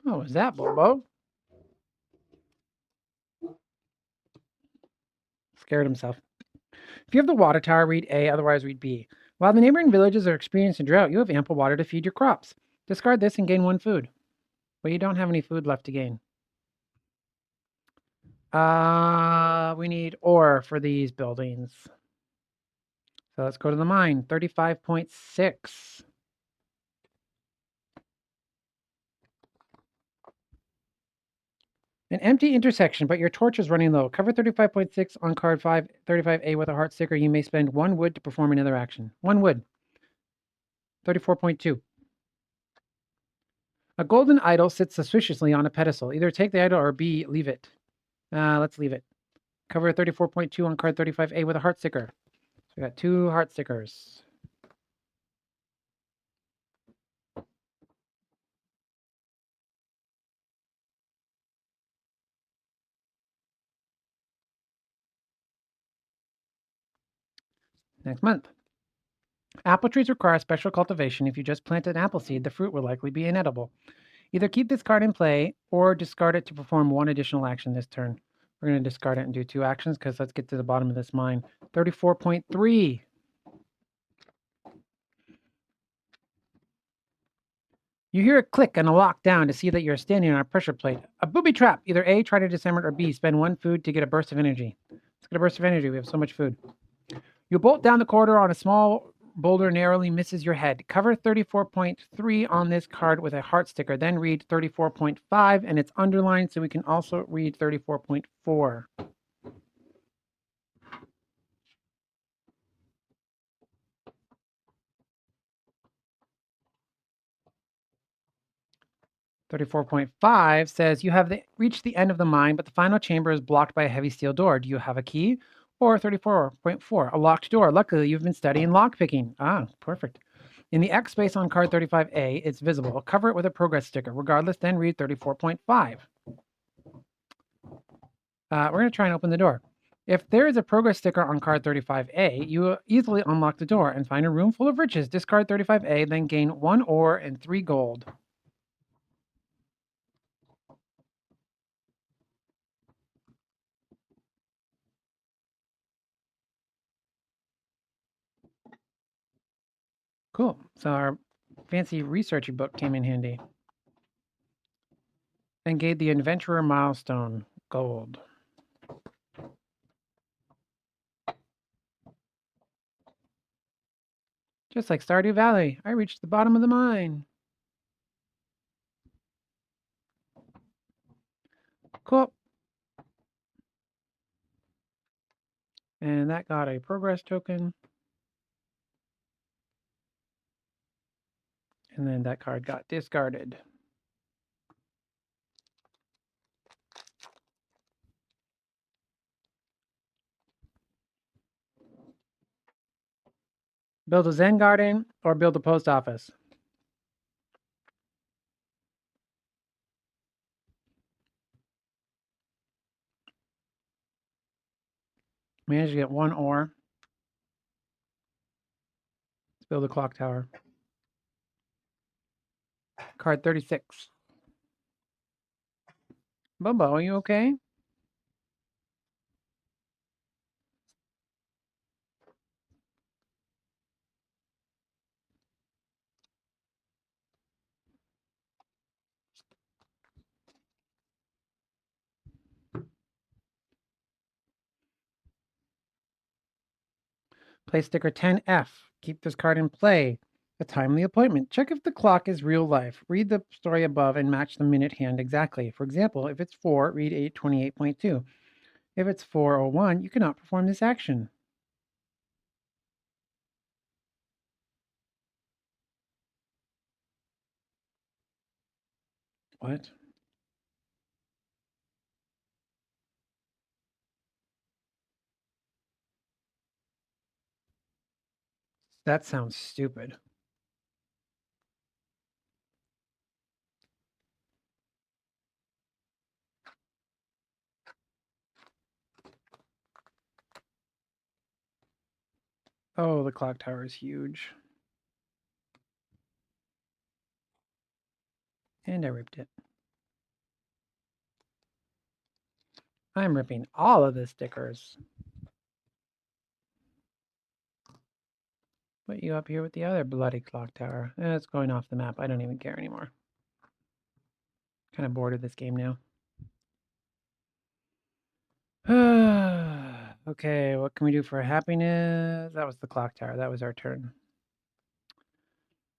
Oh, was that Bobo? Scared himself. If you have the water tower, read A, otherwise read B. While the neighboring villages are experiencing drought, you have ample water to feed your crops. Discard this and gain 1 food. But you don't have any food left to gain. We need ore for these buildings. So let's go to the mine. 35.6. An empty intersection, but your torch is running low. Cover 35.6 on card 35A with a heart sticker. You may spend 1 wood to perform another action. 1 wood. 34.2. A golden idol sits suspiciously on a pedestal. Either take the idol or B, leave it. Let's leave it. Cover 34.2 on card 35A with a heart sticker. So we got 2 heart stickers. Next month. Apple trees require special cultivation. If you just plant an apple seed, the fruit will likely be inedible. Either keep this card in play or discard it to perform 1 additional action this turn. We're going to discard it and do 2 actions because let's get to the bottom of this mine. 34.3. You hear a click and a lock down to see that you're standing on a pressure plate. A booby trap. Either A, try to disarm it, or B, spend 1 food to get a burst of energy. Let's get a burst of energy. We have so much food. You bolt down the corridor on a small boulder narrowly misses your head. Cover 34.3 on this card with a heart sticker. Then read 34.5 and it's underlined so we can also read 34.4. .5 says you have reached the end of the mine, but the final chamber is blocked by a heavy steel door. Do you have a key? Or 34.4, a locked door. Luckily, you've been studying lockpicking. Ah, perfect. In the X space on card 35A, it's visible. Cover it with a progress sticker. Regardless, then read 34.5. We're going to try and open the door. If there is a progress sticker on card 35A, you will easily unlock the door and find a room full of riches. Discard 35A, then gain 1 ore and 3 gold. Cool. So our fancy researchy book came in handy. And gave the adventurer milestone gold. Just like Stardew Valley, I reached the bottom of the mine. Cool. And that got a progress token. And then that card got discarded. Build a Zen garden or build a post office. Managed to get 1 ore. Let's build a clock tower. Card 36. Bubba, are you okay? Play sticker 10F. Keep this card in play. A timely appointment. Check if the clock is real life. Read the story above and match the minute hand exactly. For example, if it's 4, read 8:28.2. If it's 4:01, you cannot perform this action. What? That sounds stupid. Oh, the clock tower is huge. And I ripped it. I'm ripping all of the stickers. Put you up here with the other bloody clock tower. It's going off the map. I don't even care anymore. Kind of bored of this game now. Okay, what can we do for happiness? That was the clock tower. That was our turn.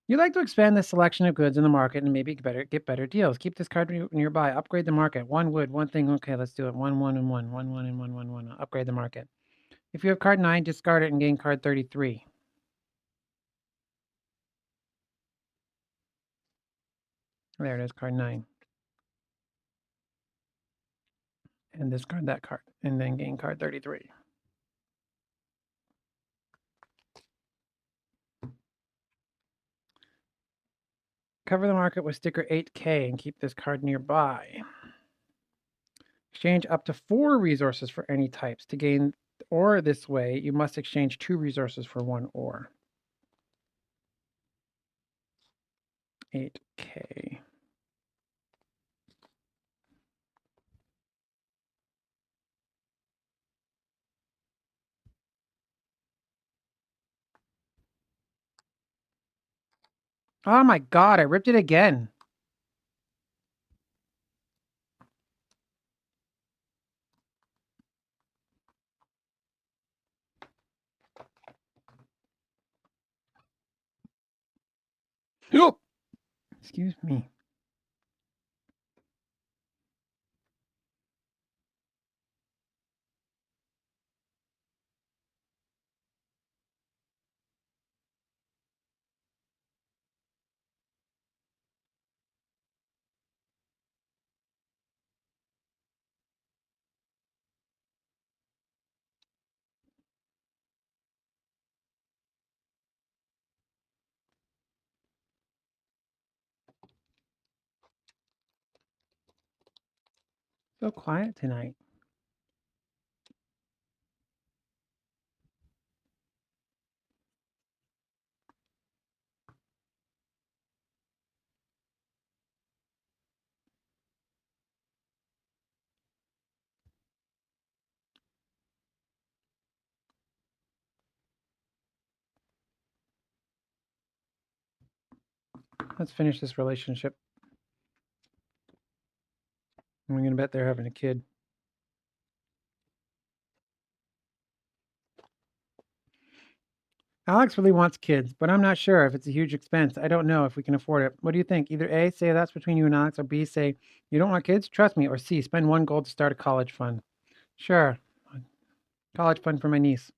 You'd like to expand the selection of goods in the market and maybe get better deals. Keep this card nearby. Upgrade the market. 1 wood, 1 thing. Okay, let's do it. 1, 1, and 1. 1, 1, and 1, 1, 1. Upgrade the market. If you have card 9, discard it and gain card 33. There it is, card 9. And discard that card. And then gain card 33. Cover the market with sticker 8K and keep this card nearby. Exchange up to 4 resources for any types. To gain ore this way, you must exchange 2 resources for 1 ore. 8K. Oh my god, I ripped it again. Oh, excuse me. So quiet tonight. Let's finish this relationship. I'm going to bet they're having a kid. Alex really wants kids, but I'm not sure if it's a huge expense. I don't know if we can afford it. What do you think? Either A, say that's between you and Alex, or B, say you don't want kids? Trust me. Or C, spend 1 gold to start a college fund. Sure. College fund for my niece.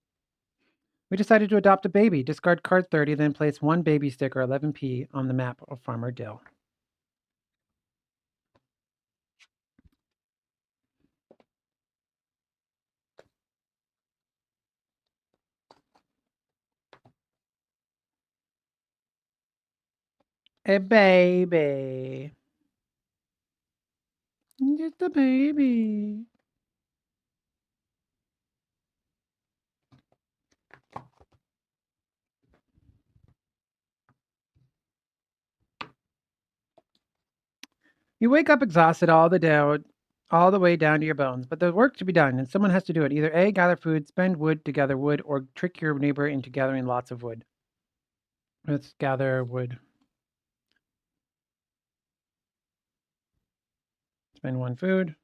We decided to adopt a baby. Discard card 30, then place 1 baby sticker, 11p, on the map of Farmer Dill. A baby. Just a baby. You wake up exhausted all the way down to your bones, but there's work to be done, and someone has to do it. Either A, gather food, spend wood to gather wood, or trick your neighbor into gathering lots of wood. Let's gather wood. Spend 1 food.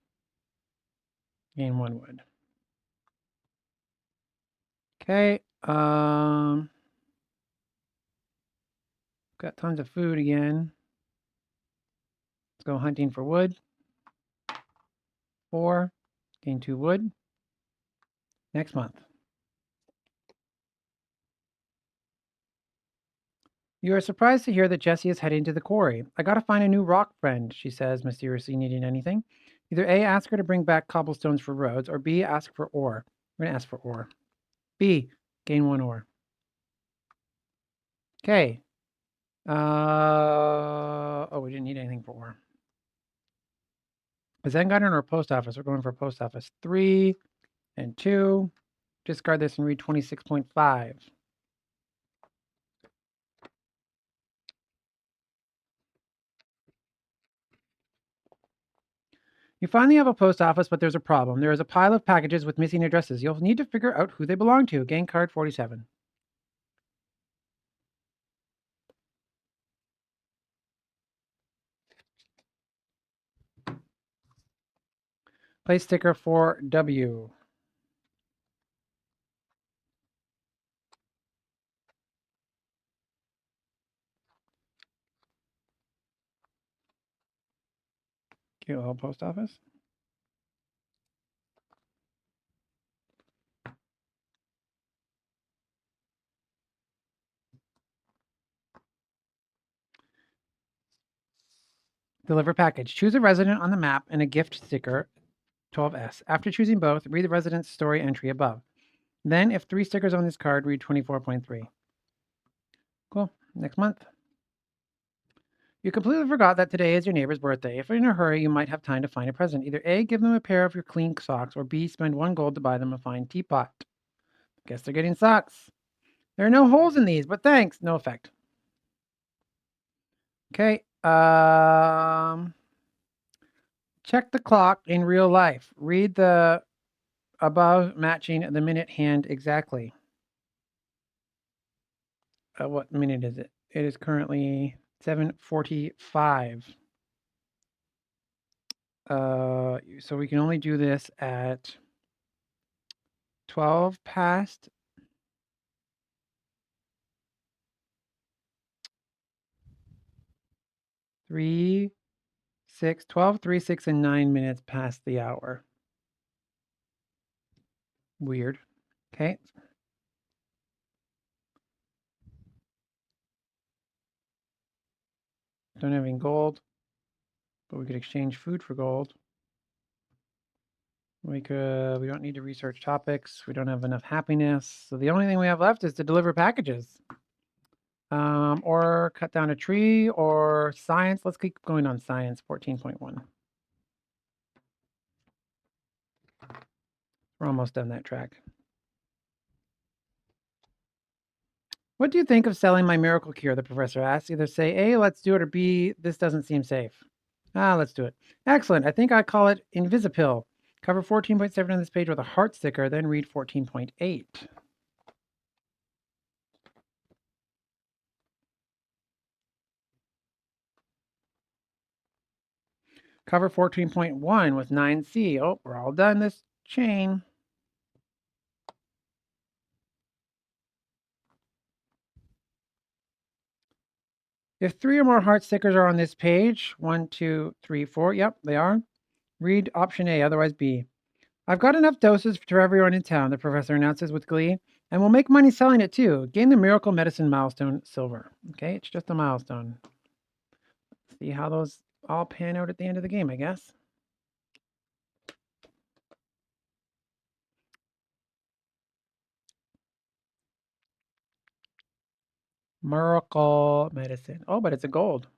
Gain 1 wood. Okay. Got tons of food again. Let's go hunting for wood. 4. Gain 2 wood. Next month. You are surprised to hear that Jessie is heading to the quarry. I gotta find a new rock friend, she says, mysteriously needing anything. Either A, ask her to bring back cobblestones for roads, or B, ask for ore. We're gonna ask for ore. B, gain 1 ore. Okay. Oh, we didn't need anything for ore. Is Zen Garden or post office? We're going for post office. 3 and 2. Discard this and read 26.5. You finally have a post office, but there's a problem. There is a pile of packages with missing addresses. You'll need to figure out who they belong to. Game card 47. Place sticker for W. Cute little post office. Deliver package. Choose a resident on the map and a gift sticker 12S. After choosing both, read the resident's story entry above. Then, if 3 stickers on this card, read 24.3. Cool. Next month. You completely forgot that today is your neighbor's birthday. If you're in a hurry, you might have time to find a present. Either A, give them a pair of your clean socks, or B, spend 1 gold to buy them a fine teapot. Guess they're getting socks. There are no holes in these, but thanks. No effect. Okay. Check the clock in real life. Read the above matching the minute hand exactly. What minute is it? It is currently 7:45. So we can only do this at 12 past 3, 6, 12, 3, 6, and 9 minutes past the hour. Weird. Okay. Don't have any gold, but we could exchange food for gold. We don't need to research topics. We don't have enough happiness. So the only thing we have left is to deliver packages. Or cut down a tree, or science. Let's keep going on science, 14.1. We're almost done that track. What do you think of selling my miracle cure? The professor asked. Either say A, let's do it, or B, this doesn't seem safe. Let's do it. Excellent. I think I call it Invisipill. Cover 14.7 on this page with a heart sticker, then read 14.8. Cover 14.1 with 9C. Oh, we're all done this chain. If 3 or more heart stickers are on this page, 1, 2, 3, 4, yep, they are. Read option A, otherwise B. I've got enough doses for everyone in town, the professor announces with glee, and we'll make money selling it too. Gain the miracle medicine milestone silver. Okay, it's just a milestone. See how those all pan out at the end of the game, I guess. Miracle medicine. Oh, but it's a gold.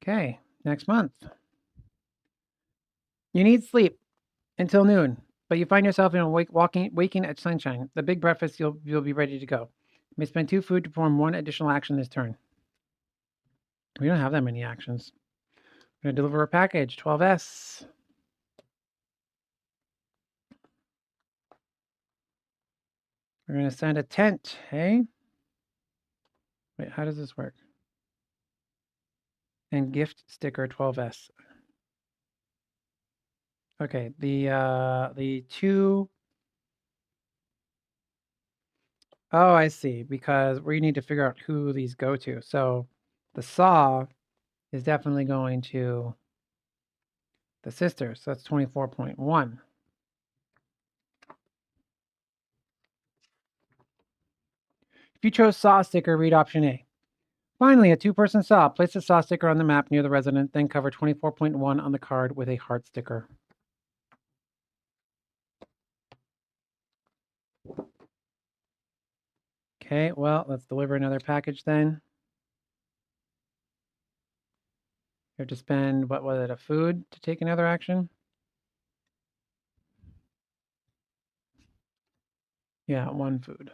Okay, next month. You need sleep until noon, but you find yourself in a waking at sunshine. The big breakfast, you'll be ready to go. You may spend 2 food to perform 1 additional action this turn. We don't have that many actions. We're going to deliver a package, 12S. We're going to send a tent, hey? Wait, how does this work? And gift sticker 12S. Okay, the 2. Oh, I see, because we need to figure out who these go to. So the saw is definitely going to the sisters. So that's 24.1. If you chose saw sticker, read option A. Finally, a 2-person saw. Place the saw sticker on the map near the resident, then cover 24.1 on the card with a heart sticker. Okay, well, let's deliver another package then. You have to spend, what was it, a food to take another action? Yeah, 1 food.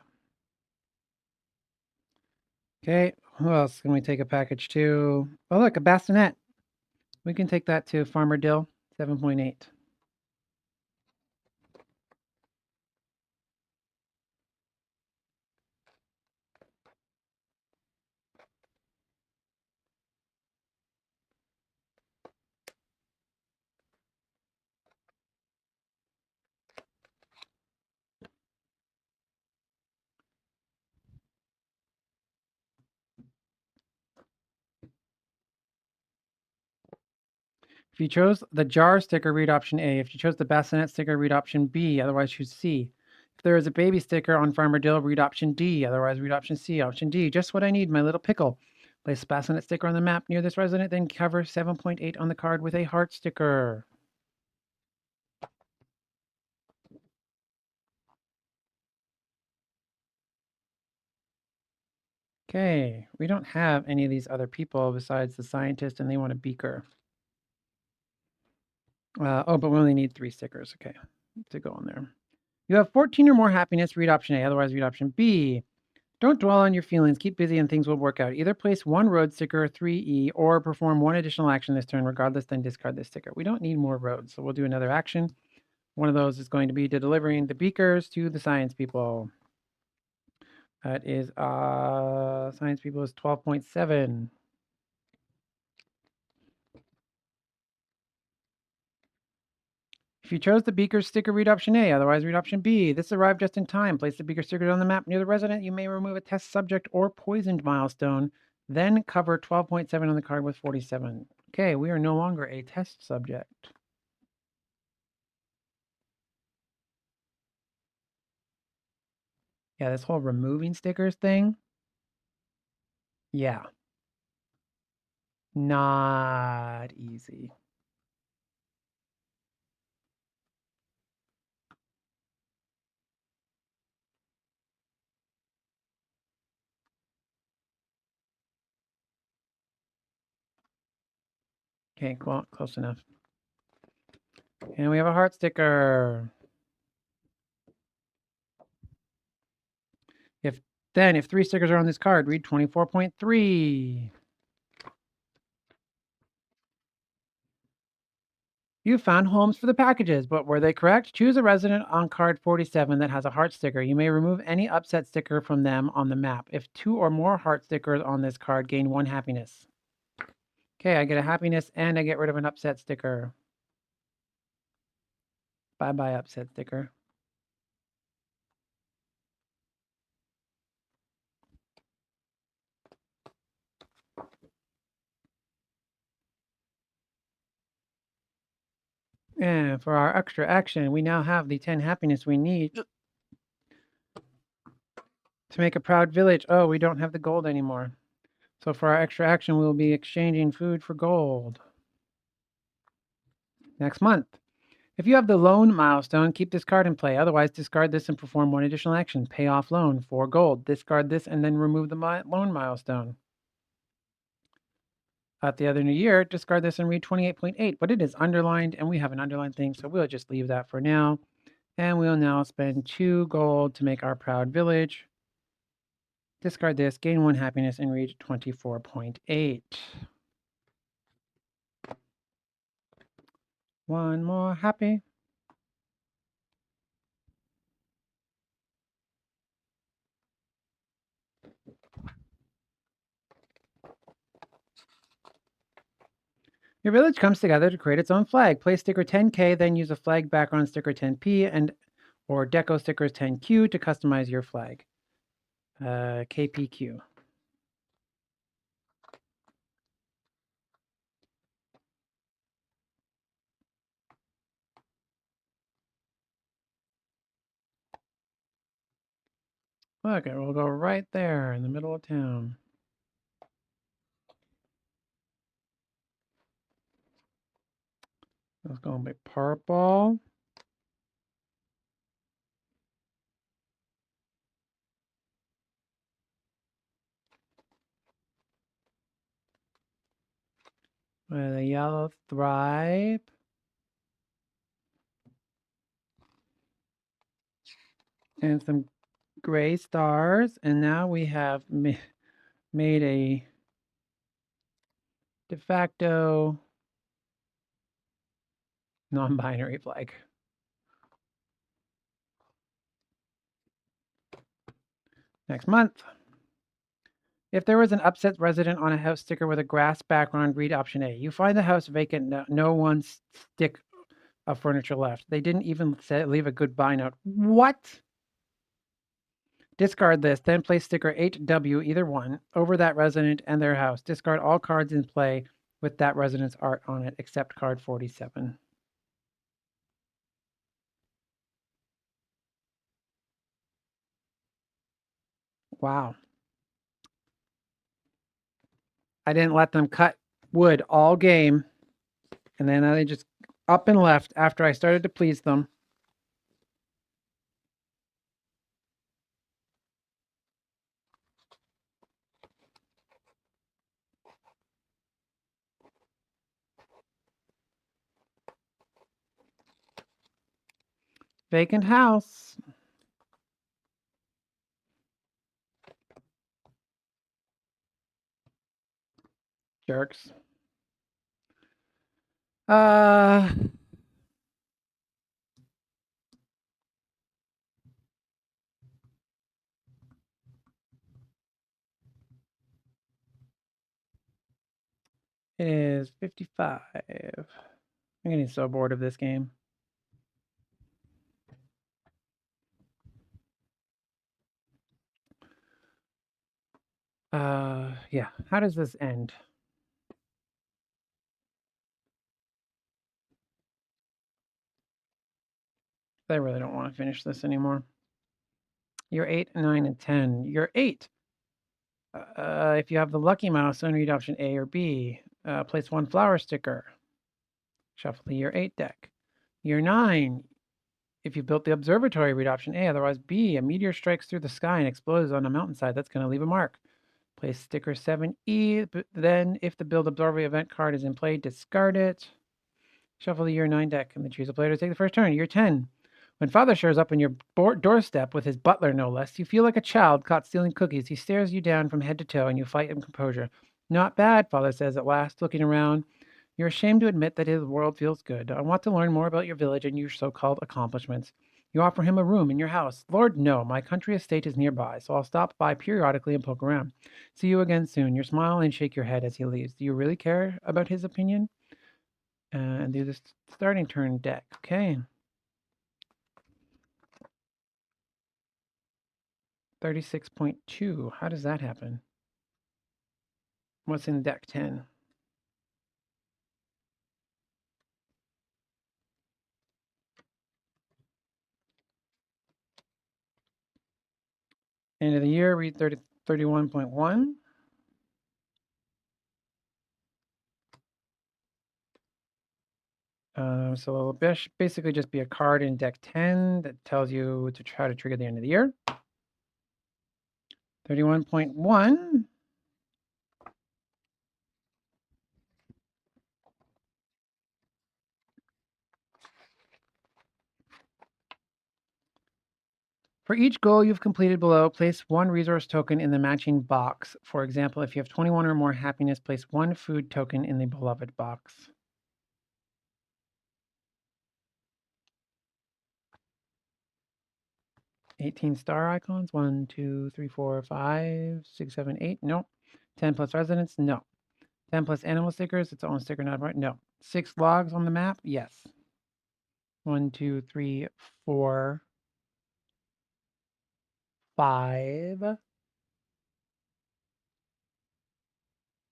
Okay, who else can we take a package to? Oh, look, a bassinet. We can take that to Farmer Dill, 7.8. If you chose the jar sticker, read option A. If you chose the bassinet sticker, read option B. Otherwise, choose C. If there is a baby sticker on Farmer Dill, read option D. Otherwise, read option C. Option D, just what I need, my little pickle. Place bassinet sticker on the map near this resident, then cover 7.8 on the card with a heart sticker. Okay, we don't have any of these other people besides the scientist, and they want a beaker. Oh, but we only need 3 stickers, okay, to go on there. You have 14 or more happiness, read option A. Otherwise, read option B. Don't dwell on your feelings. Keep busy and things will work out. Either place 1 road sticker, 3E, or perform 1 additional action this turn. Regardless, then discard this sticker. We don't need more roads, so we'll do another action. One of those is going to be delivering the beakers to the science people. That is, science people is 12.7. If you chose the beaker sticker, read option A. Otherwise, read option B. This arrived just in time. Place the beaker stickers on the map near the resident. You may remove a test subject or poisoned milestone. Then cover 12.7 on the card with 47. Okay, we are no longer a test subject. Yeah, this whole removing stickers thing. Yeah. Not easy. Okay, cool. Close enough. And we have a heart sticker. If 3 stickers are on this card, read 24.3. You found homes for the packages, but were they correct? Choose a resident on card 47 that has a heart sticker. You may remove any upset sticker from them on the map. If 2 or more heart stickers on this card, gain 1 happiness. Okay, I get a happiness and I get rid of an upset sticker. Bye-bye, upset sticker. And for our extra action, we now have the 10 happiness we need to make a proud village. Oh, we don't have the gold anymore. So for our extra action, we'll be exchanging food for gold. Next month. If you have the loan milestone, keep this card in play. Otherwise, discard this and perform 1 additional action. Pay off loan, 4 gold. Discard this and then remove the loan milestone. At the other new year, discard this and read 28.8, but it is underlined and we have an underlined thing, so we'll just leave that for now. And we'll now spend 2 gold to make our proud village. Discard this, gain 1 happiness, and read 24.8. 1 more happy. Your village comes together to create its own flag. Place sticker 10K, then use a flag background sticker 10P and or deco stickers 10Q to customize your flag. KPQ. Okay, we'll go right there in the middle of town. Let's go and be purple. With a yellow stripe. And some gray stars, and now we have made a de facto non-binary flag. Next month. If there was an upset resident on a house sticker with a grass background, read option A. You find the house vacant, no one stick of furniture left. They didn't even leave a goodbye note. What? Discard this, then place sticker 8W, either one, over that resident and their house. Discard all cards in play with that resident's art on it, except card 47. Wow. I didn't let them cut wood all game, and then they just up and left after I started to please them. Vacant house. Jerks. It is 55. I'm getting so bored of this game. Yeah. How does this end? I really don't want to finish this anymore. You're 8, 9, and 10. You're 8. If you have the lucky mouse, only read option A or B. Place 1 flower sticker. Shuffle the year 8 deck. Year 9. If you built the observatory, read option A. Otherwise, B. A meteor strikes through the sky and explodes on a mountainside. That's going to leave a mark. Place sticker 7E. Then, if the build observatory event card is in play, discard it. Shuffle the year 9 deck and then choose a player to take the first turn. Year 10. When father shows up on your doorstep with his butler, no less, you feel like a child caught stealing cookies. He stares you down from head to toe and you fight in composure. Not bad, father says at last, looking around. You're ashamed to admit that his world feels good. I want to learn more about your village and your so-called accomplishments. You offer him a room in your house. Lord, no, my country estate is nearby, so I'll stop by periodically and poke around. See you again soon. You smile and shake your head as he leaves. Do you really care about his opinion? And do this starting turn deck. Okay. 36.2. How does that happen? What's in deck 10? End of the year, read 31.1. So it'll basically just be a card in deck 10 that tells you to try to trigger the end of the year. 31.1. For each goal you've completed below, place 1 resource token in the matching box. For example, if you have 21 or more happiness, place 1 food token in the beloved box. $18 star icons. 1, 2, 3, 4, 5, 6, 7, 8. Nope. 10 plus residents. No. 10 plus animal stickers. Its own sticker, not right. No. 6 logs on the map. Yes. 1, 2, 3, 4, 5. And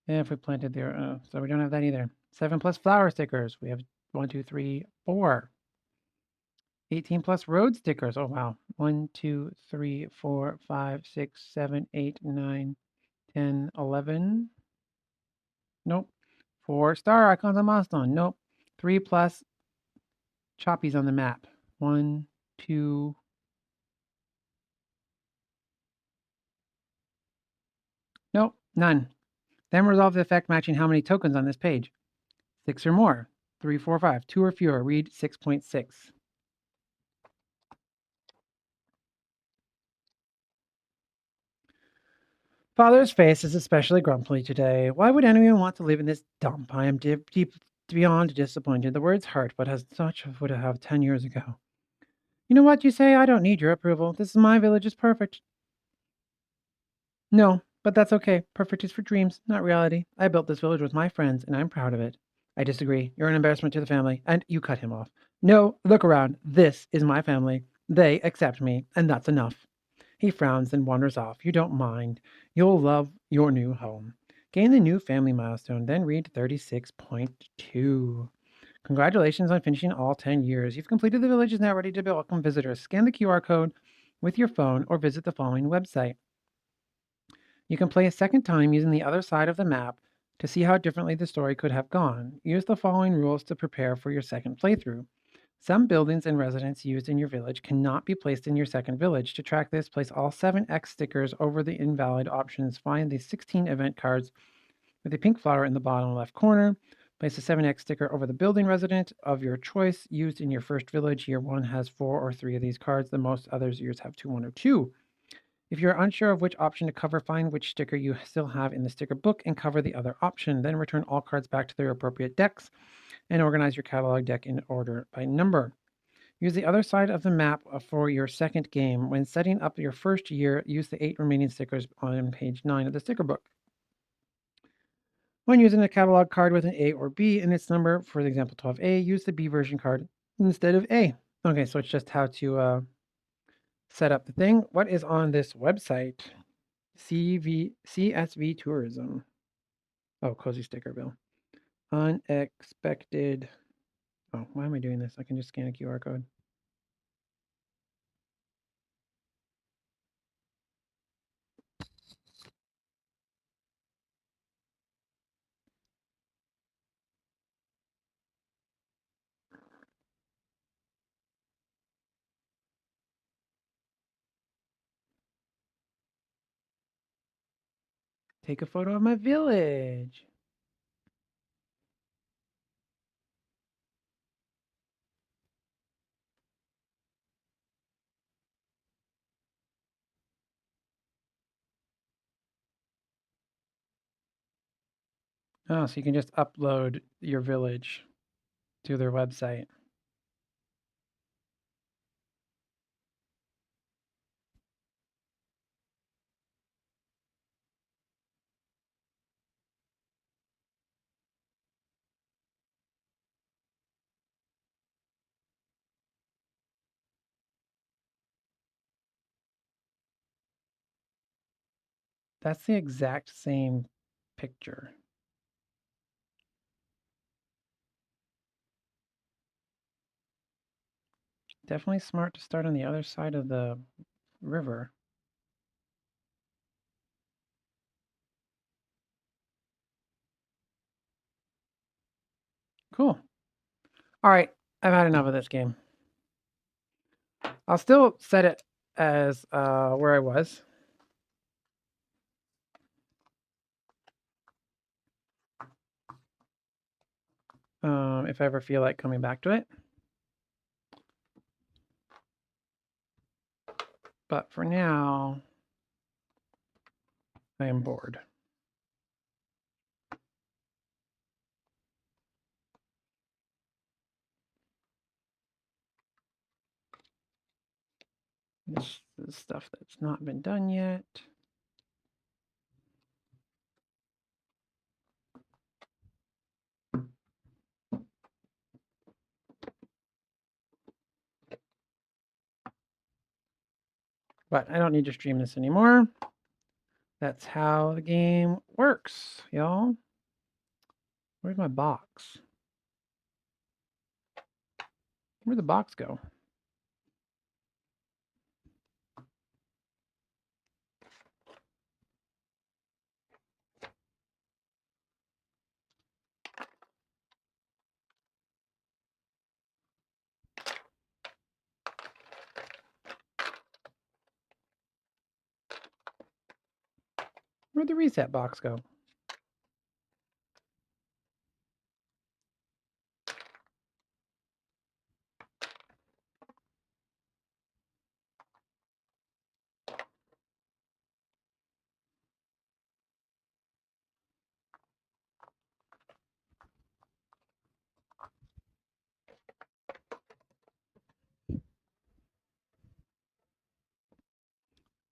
if we planted there, so we don't have that either. 7 plus flower stickers. We have 1, 2, 3, 4. 18 plus road stickers. Oh, wow. 1, 2, 3, 4, 5, 6, 7, 8, 9, 10, 11. Nope. 4 star icons on Milestone. Nope. 3 plus choppies on the map. 1, 2. Nope. None. Then resolve the effect matching how many tokens on this page. 6 or more. 3, 4, 5. 2 or fewer. Read 6.6. Father's face is especially grumpy today. Why would anyone want to live in this dump? I am deep beyond disappointed. The words hurt, but as such would have 10 years ago. You know what you say? I don't need your approval. This is my village is perfect. No, but that's okay. Perfect is for dreams, not reality. I built this village with my friends, and I'm proud of it. I disagree. You're an embarrassment to the family, and you cut him off. No, look around. This is my family. They accept me, and that's enough. He frowns and wanders off. You don't mind. You'll love your new home. Gain the new family milestone, then read 36.2. Congratulations on finishing all 10 years. You've completed the village is now ready to welcome visitors. Scan the QR code with your phone or visit the following website. You can play a second time using the other side of the map to see how differently the story could have gone. Use the following rules to prepare for your second playthrough. Some buildings and residents used in your village cannot be placed in your second village. To track this, place all 7 X stickers over the invalid options. Find the 16 event cards with a pink flower in the bottom left corner. Place a 7X sticker over the building resident of your choice used in your first village. Year 1 has 4 or 3 of these cards. The most others years have 2, 1, or 2. If you're unsure of which option to cover, find which sticker you still have in the sticker book and cover the other option. Then return all cards back to their appropriate decks and organize your catalog deck in order by number. Use the other side of the map for your second game. When setting up your first year, use the 8 remaining stickers on page 9 of the sticker book. When using a catalog card with an A or B in its number, for example 12A, use the B version card instead of A. Okay, so it's just how to set up the thing. What is on this website? CSV Tourism. Oh, Cozy Stickerville. Unexpected. Oh, why am I doing this? I can just scan a QR code. Take a photo of my village. Oh, so you can just upload your village to their website. That's the exact same picture. Definitely smart to start on the other side of the river. Cool. All right, I've had enough of this game. I'll still set it as where I was. If I ever feel like coming back to it. But for now, I am bored. This is stuff that's not been done yet. But I don't need to stream this anymore. That's how the game works, y'all. Where's my box? Where'd the box go? Where'd the reset box go?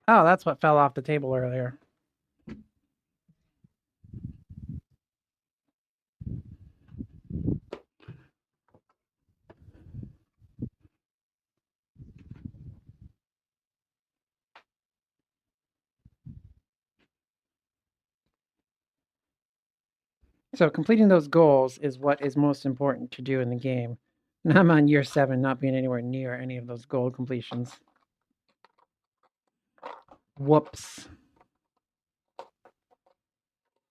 Oh, that's what fell off the table earlier. So completing those goals is what is most important to do in the game. And I'm on year 7, not being anywhere near any of those goal completions. Whoops.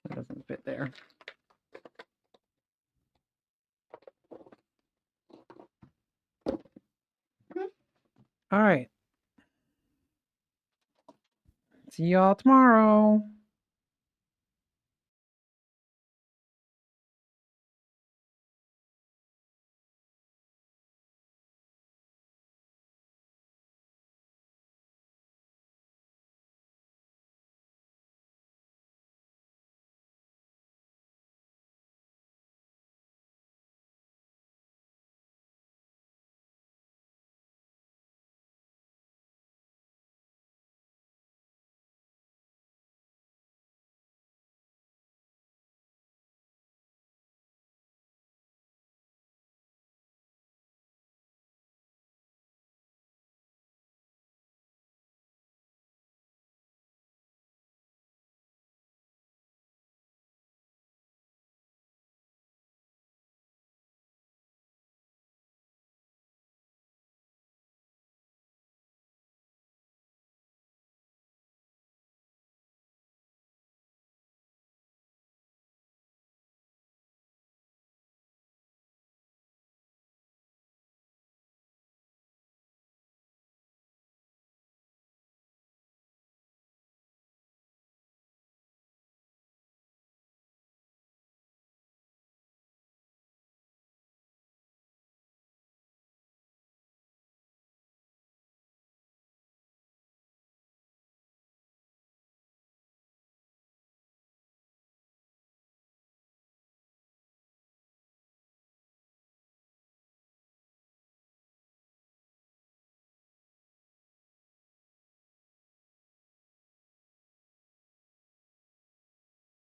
That doesn't fit there. All right. See y'all tomorrow.